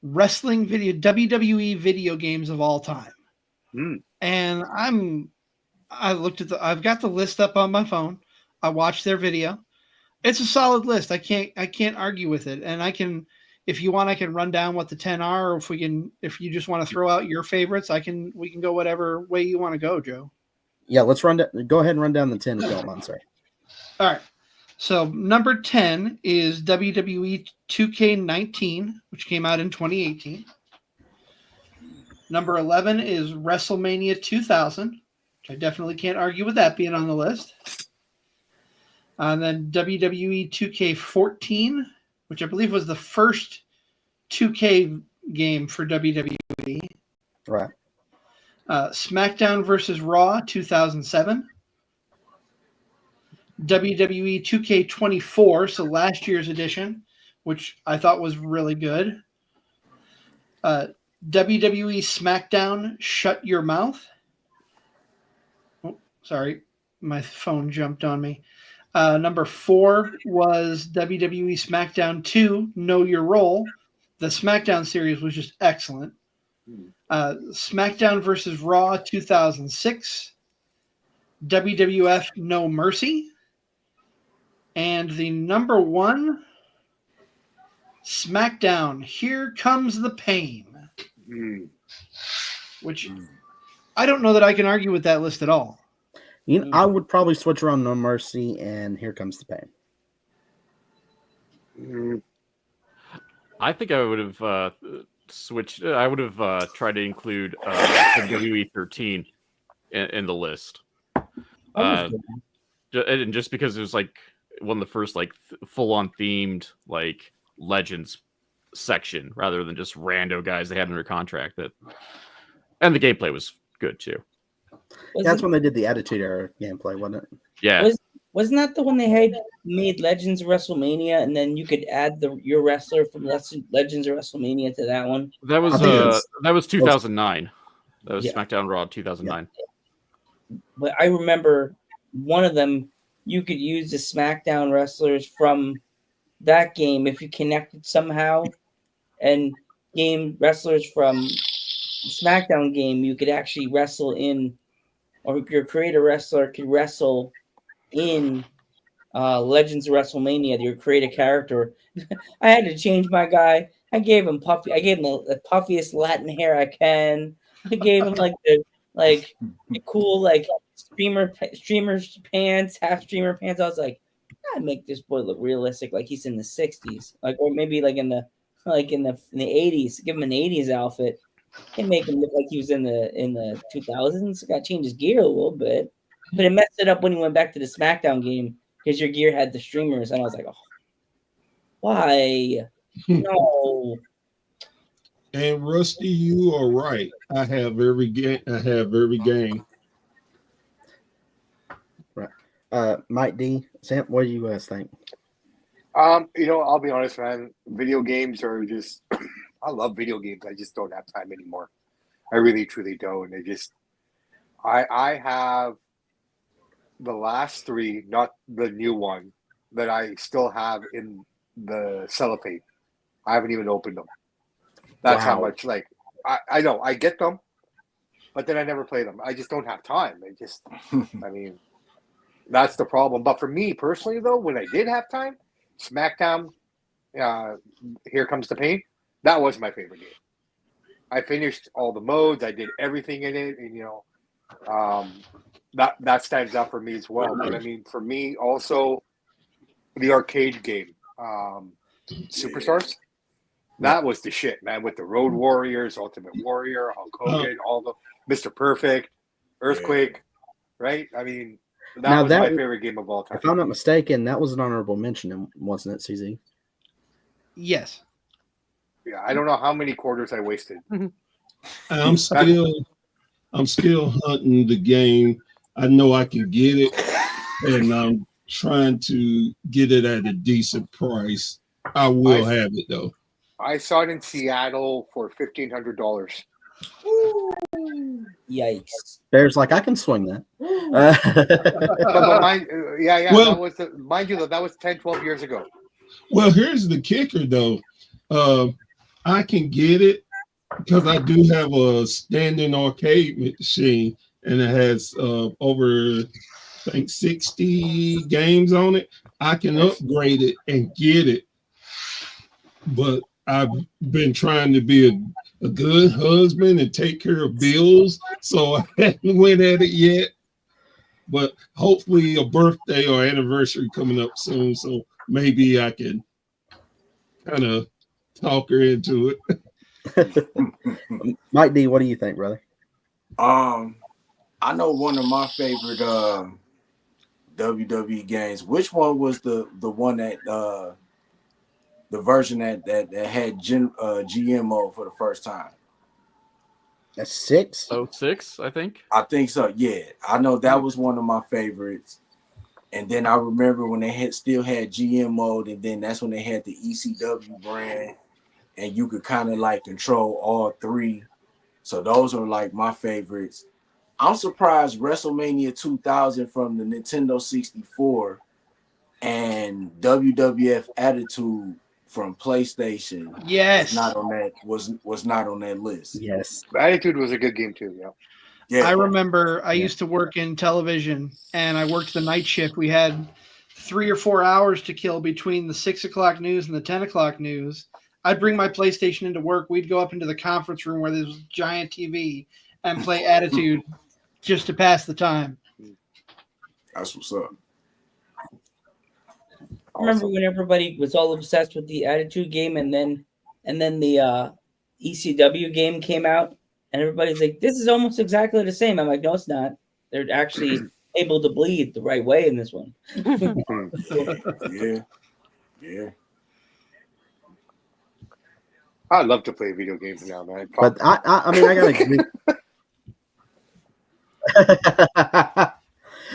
wrestling WWE video games of all time. And I've got the list up on my phone. I watched their video. It's a solid list. I can't argue with it. And if you want, I can run down what the 10 are, or if you just want to throw out your favorites, we can go whatever way you want to go, Joe. Yeah, let's go ahead and run down the 10 if you don't mind, sorry. All right. So number 10 is WWE 2K19, which came out in 2018. Number 11 is WrestleMania 2000, which I definitely can't argue with that being on the list. And then WWE 2K14, which I believe was the first 2K game for WWE. Right. SmackDown versus Raw 2007. WWE 2K24, so last year's edition, which I thought was really good. WWE SmackDown Shut Your Mouth. Oh, sorry, my phone jumped on me. Number 4 was WWE SmackDown 2 Know Your Role. The SmackDown series was just excellent. SmackDown versus Raw 2006. WWF No Mercy. And the number 1, SmackDown Here Comes the Pain. Which I don't know that I can argue with that list at all. I would probably switch around No Mercy and Here Comes the Pain. I think I would have switched. I would have tried to include WWE 13 in the list. And just because it was like one of the first like full-on themed like Legends section, rather than just rando guys they had under contract. And the gameplay was good too. That's when they did the Attitude Era gameplay, wasn't it? Yeah. Wasn't that the one they had made Legends of WrestleMania, and then you could add your wrestler from Legends of WrestleMania to that one? That was 2009. That was Yeah. SmackDown Raw 2009. But I remember one of them. You could use the SmackDown wrestlers from that game if you connected somehow, and game wrestlers from SmackDown game you could actually wrestle in, or your creator wrestler could wrestle in Legends of WrestleMania. You create a character. I had to change my guy. I gave him puffy. I gave him the puffiest Latin hair I can. I gave him the cool streamer pants, half streamer pants. I was like, I make this boy look realistic, like he's in the '60s, or maybe in the '80s. Give him an '80s outfit and make him look like he was in the 2000s. Got to change his gear a little bit, but it messed it up when he went back to the SmackDown game because your gear had the streamers, and I was like, oh, why? No. And Rusty, you are right. I have every game. Right. Mike D, Sam, what do you guys think? I'll be honest, man. Video games are just I love video games. I just don't have time anymore. I really truly don't. I have the last 3, not the new one, that I still have in the cellophane. I haven't even opened them. That's how much I know I get them, but then I never play them. I just don't have time. That's the problem. But for me personally, though, when I did have time, SmackDown, Here Comes the Pain, that was my favorite game. I finished all the modes. I did everything in it, and that stands out for me as well. But for me also, the arcade game, Superstars. That was the shit, man, with the Road Warriors, Ultimate Warrior, Hulk Hogan, all the Mr. Perfect, Earthquake, right? That was my favorite game of all time. If I'm not mistaken, that was an honorable mention, wasn't it, CZ? Yes. Yeah, I don't know how many quarters I wasted. I'm still hunting the game. I know I can get it, and I'm trying to get it at a decent price. I will have it though. I saw it in Seattle for $1,500. Yikes! Bear's like, I can swing that. Well, mind you, that was 10, 12 years ago. Well, here's the kicker though. I can get it because I do have a standing arcade machine, and it has over, I think, 60 games on it. I can upgrade it and get it, but I've been trying to be a good husband and take care of bills, so I haven't went at it yet. But hopefully a birthday or anniversary coming up soon, so maybe I can kind of talk her into it. Mike D, what do you think, brother? I know one of my favorite WWE games. Which one was the one that the version that had GMO for the first time? That's 6? 06, I think. I think so. Yeah, I know that was one of my favorites. And then I remember when they still had GM mode, and then that's when they had the ECW brand, and you could kind of control all 3. So those are my favorites. I'm surprised WrestleMania 2000 from the Nintendo 64 and WWF Attitude from PlayStation. Yes. was not on that list. Yes. Attitude was a good game too. Yeah. I remember I used to work in television, and I worked the night shift. We had 3 or 4 hours to kill between the 6 o'clock news and the 10 o'clock news. I'd bring my PlayStation into work. We'd go up into the conference room where there was a giant TV and play Attitude just to pass the time. That's what's up. I remember when everybody was all obsessed with the Attitude game, and then the ECW game came out, and everybody's like, "This is almost exactly the same." I'm like, "No, it's not. They're actually able to bleed the right way in this one." Yeah. I'd love to play video games now, man. But I mean, I gotta agree.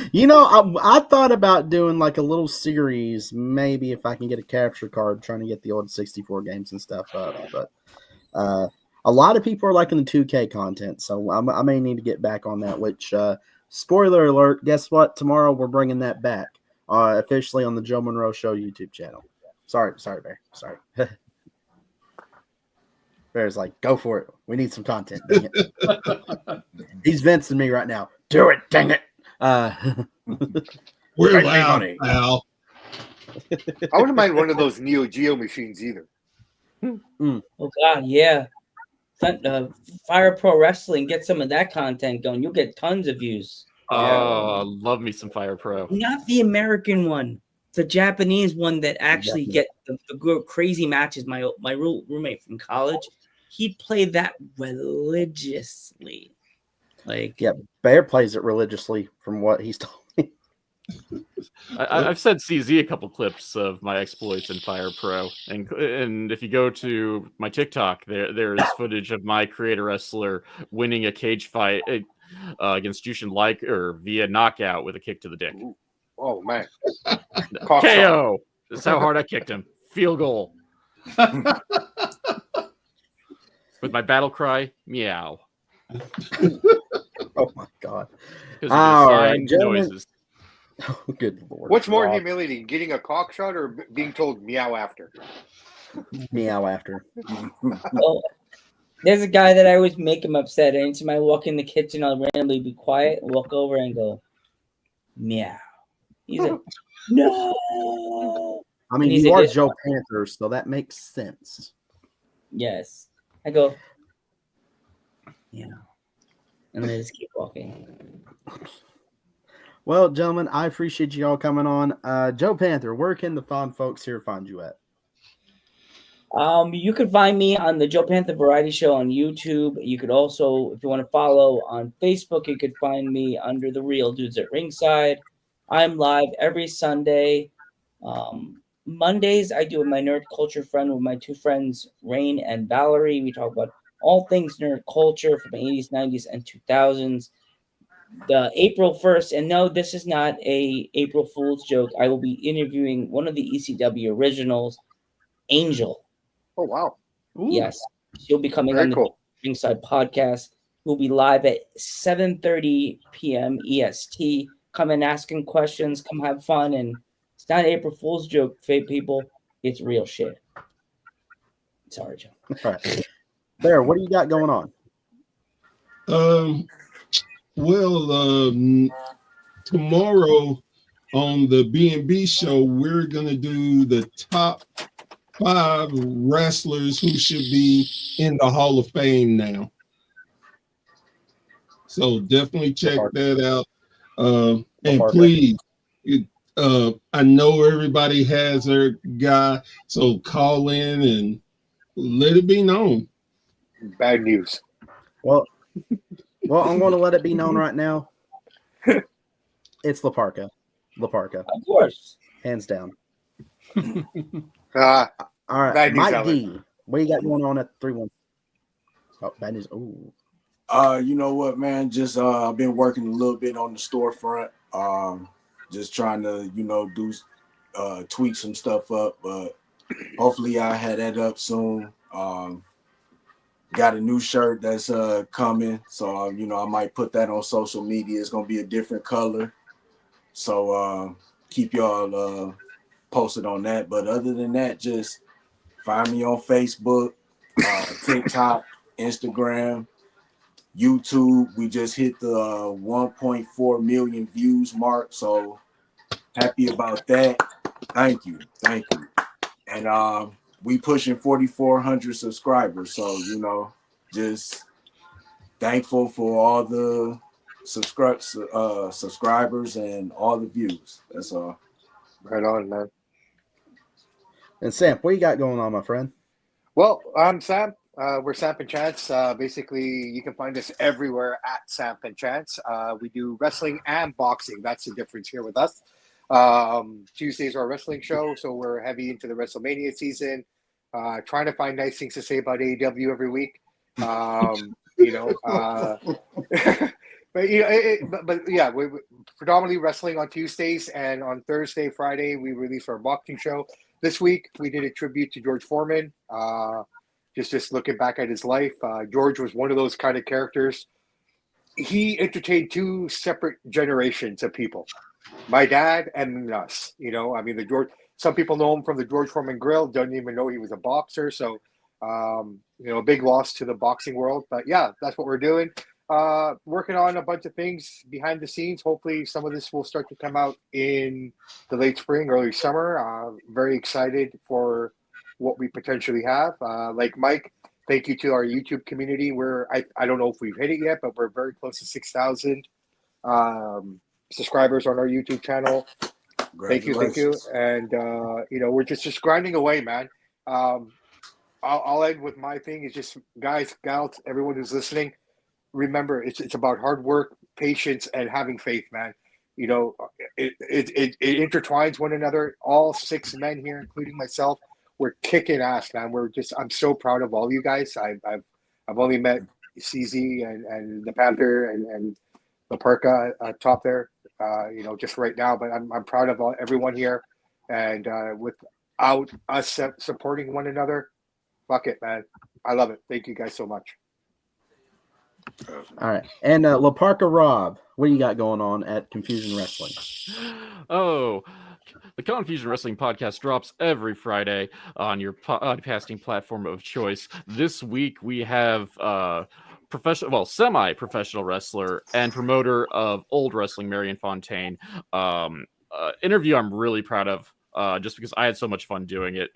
I thought about doing like a little series, maybe if I can get a capture card, trying to get the old 64 games and stuff up. But a lot of people are liking the 2K content, so I may need to get back on that. Which, spoiler alert, guess what? Tomorrow we're bringing that back officially on the Joe Monroe Show YouTube channel. Sorry, Bear. Sorry. Bear's like, go for it. We need some content. Dang it. He's vincing me right now. Do it, dang it. We're loud, pal. I wouldn't mind one of those Neo Geo machines either. Oh God, yeah. Fire Pro Wrestling, get some of that content going. You'll get tons of views. Oh, love me some Fire Pro. Not the American one, the Japanese one that actually get the crazy matches. My roommate from college, he'd play that religiously. Bear plays it religiously from what he's told me. I've sent CZ a couple clips of my exploits in Fire Pro, and if you go to my TikTok, there is footage of my creator wrestler winning a cage fight against Jushin Liger via knockout with a kick to the dick. Oh man! KO. That's how hard I kicked him. Field goal. With my battle cry, meow. Oh my God! All right, noises. Oh, good Lord! What's more humiliating, getting a cock shot or being told meow after? Meow after. Well, there's a guy that I always make him upset. Anytime I walk in the kitchen, I'll randomly be quiet, walk over, and go meow. He's like, no. I mean, you are Joe Panther, so that makes sense. Yes. I go, yeah. And then just keep walking. Well, gentlemen, I appreciate you all coming on. Joe Panther, where can the fond folks here find you at? You could find me on the Joe Panther Variety Show on YouTube. You could also, if you want to follow on Facebook, you could find me under The Real Dudes at Ringside. I'm live every Sunday. Mondays, I do my nerd culture friend with my two friends, Rain and Valerie. We talk about all things nerd culture from the 80s, 90s, and 2000s. The April 1st, and no, this is not a April Fool's joke. I will be interviewing one of the ECW originals, Angel. Oh, wow. Ooh. Yes. She'll be coming Very on the cool. Ringside podcast. We'll be live at 7:30 p.m. EST. Come and asking questions. Come have fun. And it's not an April Fool's joke, fake people. It's real shit. Sorry, Joe. All right. Bear, what do you got going on? Tomorrow on the B&B show, we're going to do the top 5 wrestlers who should be in the Hall of Fame now. So definitely check that out. And please, I know everybody has their guy, so call in and let it be known. Bad news. Well, I'm going to let it be known right now. It's La Parka. Of course. Hands down. All right, Mike D, what you got going on at 3-1? Oh, bad news. Ooh. You know what, man? Just I've been working a little bit on the storefront. Just trying to, do tweak some stuff up, but hopefully I had that up soon. Got a new shirt that's coming, so I might put that on social media. It's gonna be a different color, so keep y'all posted on that. But other than that, just find me on Facebook, TikTok, Instagram, YouTube. We just hit the 1.4 million views mark, so happy about that. Thank you. And we pushing 4,400 subscribers, so just thankful for all the subscribers and all the views. That's all. Right on, man. And Sam, what you got going on, my friend? Well, I'm Sam. We're Samp and Chance. Basically, you can find us everywhere at Samp and Chance. We do wrestling and boxing. That's the difference here with us. Tuesdays are our wrestling show, so we're heavy into the WrestleMania season. Trying to find nice things to say about AEW every week. You know, but you know, but yeah, we predominantly wrestling on Tuesdays, and on Thursday, Friday, we release our boxing show. This week, we did a tribute to George Foreman. Just looking back at his life, George was one of those kind of characters. He entertained two separate generations of people, my dad and us. You know, I mean, the George. Some people know him from the George Foreman Grill. Don't even know he was a boxer. So, you know, a big loss to the boxing world. But yeah, that's what we're doing. Working on a bunch of things behind the scenes. Hopefully, some of this will start to come out in the late spring, early summer. Very excited for what we potentially have. Like Mike, thank you to our YouTube community. I don't know if we've hit it yet, but we're very close to 6,000 subscribers on our YouTube channel. Thank you. And you know, we're just grinding away, man. I'll end with my thing. Is just guys, gals, everyone who's listening. Remember, it's about hard work, patience, and having faith, man. You know, it intertwines one another. All 6 men here, including myself, we're kicking ass, man. I'm so proud of all you guys. I've only met CZ and the Panther and the Parka top there, you know, just right now. But I'm proud of everyone here, and without us supporting one another, fuck it, man. I love it. Thank you guys so much. All right. And La Parka Rob, what do you got going on at Confusion Wrestling? Oh, the Confusion Wrestling podcast drops every Friday on your podcasting platform of choice. This week we have semi-professional wrestler and promoter of Old Wrestling, Marion Fontaine. Interview I'm really proud of. Just because I had so much fun doing it.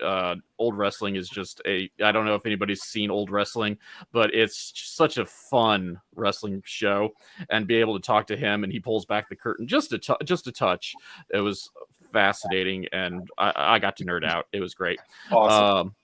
Old Wrestling is just I don't know if anybody's seen Old Wrestling, but it's such a fun wrestling show, and be able to talk to him, and he pulls back the curtain just a touch. It was fascinating, and I got to nerd out. It was great. Awesome.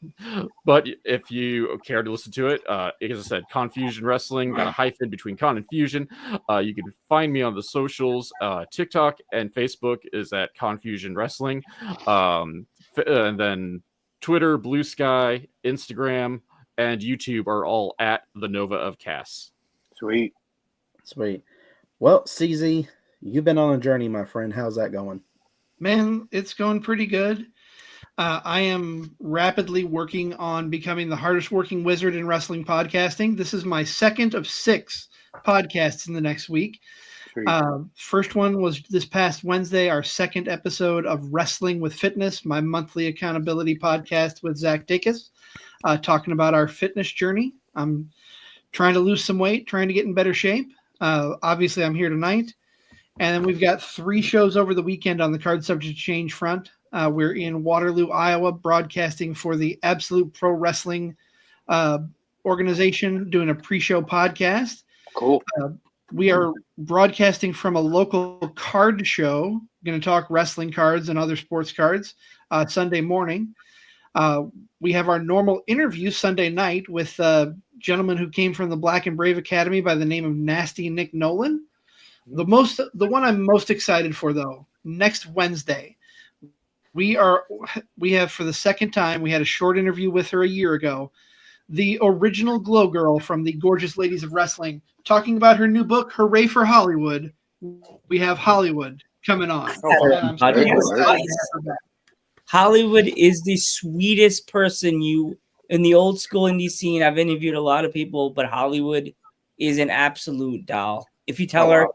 But if you care to listen to it, as I said, Confusion Wrestling, got a hyphen between Con and Fusion. You can find me on the socials. TikTok and Facebook is at Confusion Wrestling. And then Twitter, Blue Sky, Instagram, and YouTube are all at the Nova of Cass. Sweet. Well, CZ, you've been on a journey, my friend. How's that going? Man, it's going pretty good. I am rapidly working on becoming the hardest working wizard in wrestling podcasting. This is my second of 6 podcasts in the next week. First one was this past Wednesday, our second episode of Wrestling with Fitness, my monthly accountability podcast with Zach Dacus, talking about our fitness journey. I'm trying to lose some weight, trying to get in better shape. Obviously, I'm here tonight. And then we've got 3 shows over the weekend on the Card Subject Change front. We're in Waterloo, Iowa, broadcasting for the Absolute Pro Wrestling organization, doing a pre-show podcast. Cool. We are broadcasting from a local card show, going to talk wrestling cards and other sports cards, Sunday morning. We have our normal interview Sunday night with a gentleman who came from the Black and Brave Academy by the name of Nasty Nick Nolan. The one I'm most excited for, though, next Wednesday, we have for the second time, we had a short interview with her a year ago, the original Glow Girl from the Gorgeous Ladies of Wrestling, talking about her new book, Hooray for Hollywood. We have Hollywood coming on. Hollywood is the sweetest person in the old school indie scene. I've interviewed a lot of people, but Hollywood is an absolute doll. If you tell her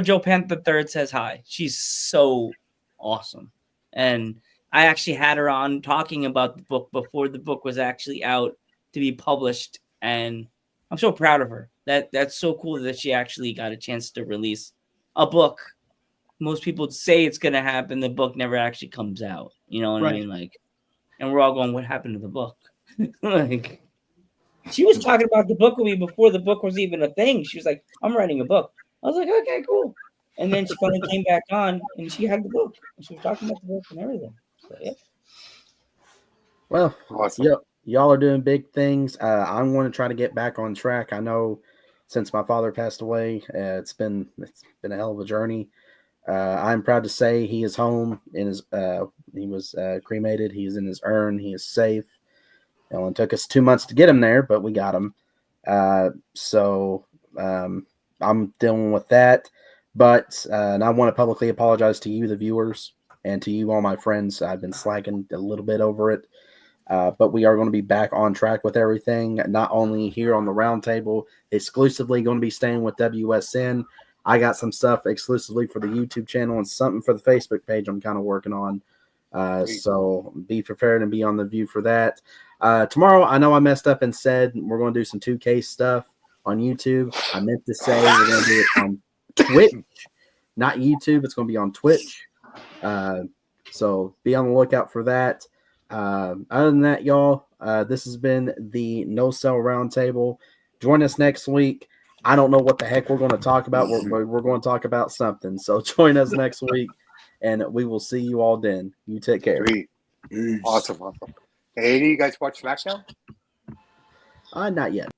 Joe Panther III says hi. She's so awesome. And I actually had her on talking about the book before the book was actually out to be published. And I'm so proud of her. That's so cool that she actually got a chance to release a book. Most people say it's going to happen. The book never actually comes out. You know what I mean? Like, and we're all going, what happened to the book? Like, she was talking about the book with me before the book was even a thing. She was like, I'm writing a book. I was like, okay, cool. And then she finally came back on, and she had the book. And she was talking about the book and everything. So, yeah. Well, awesome. y'all are doing big things. I'm going to try to get back on track. I know since my father passed away, it's been a hell of a journey. I'm proud to say he is home. He was cremated. He's in his urn. He is safe. It only took us 2 months to get him there, but we got him. So I'm dealing with that. But and I want to publicly apologize to you, the viewers, and to you, all my friends. I've been slacking a little bit over it. But we are going to be back on track with everything, not only here on the roundtable, exclusively going to be staying with WSN. I got some stuff exclusively for the YouTube channel and something for the Facebook page I'm kind of working on. So be prepared and be on the view for that. Tomorrow, I know I messed up and said we're going to do some 2K stuff on YouTube. I meant to say we're going to do it on Twitch, not YouTube. It's going to be on Twitch. So be on the lookout for that. Other than that, y'all, this has been the No Cell Roundtable. Join us next week. I don't know what the heck we're going to talk about. We're going to talk about something. So join us next week, and we will see you all then. You take care. Sweet. Awesome. Hey, do you guys watch SmackDown? Not yet.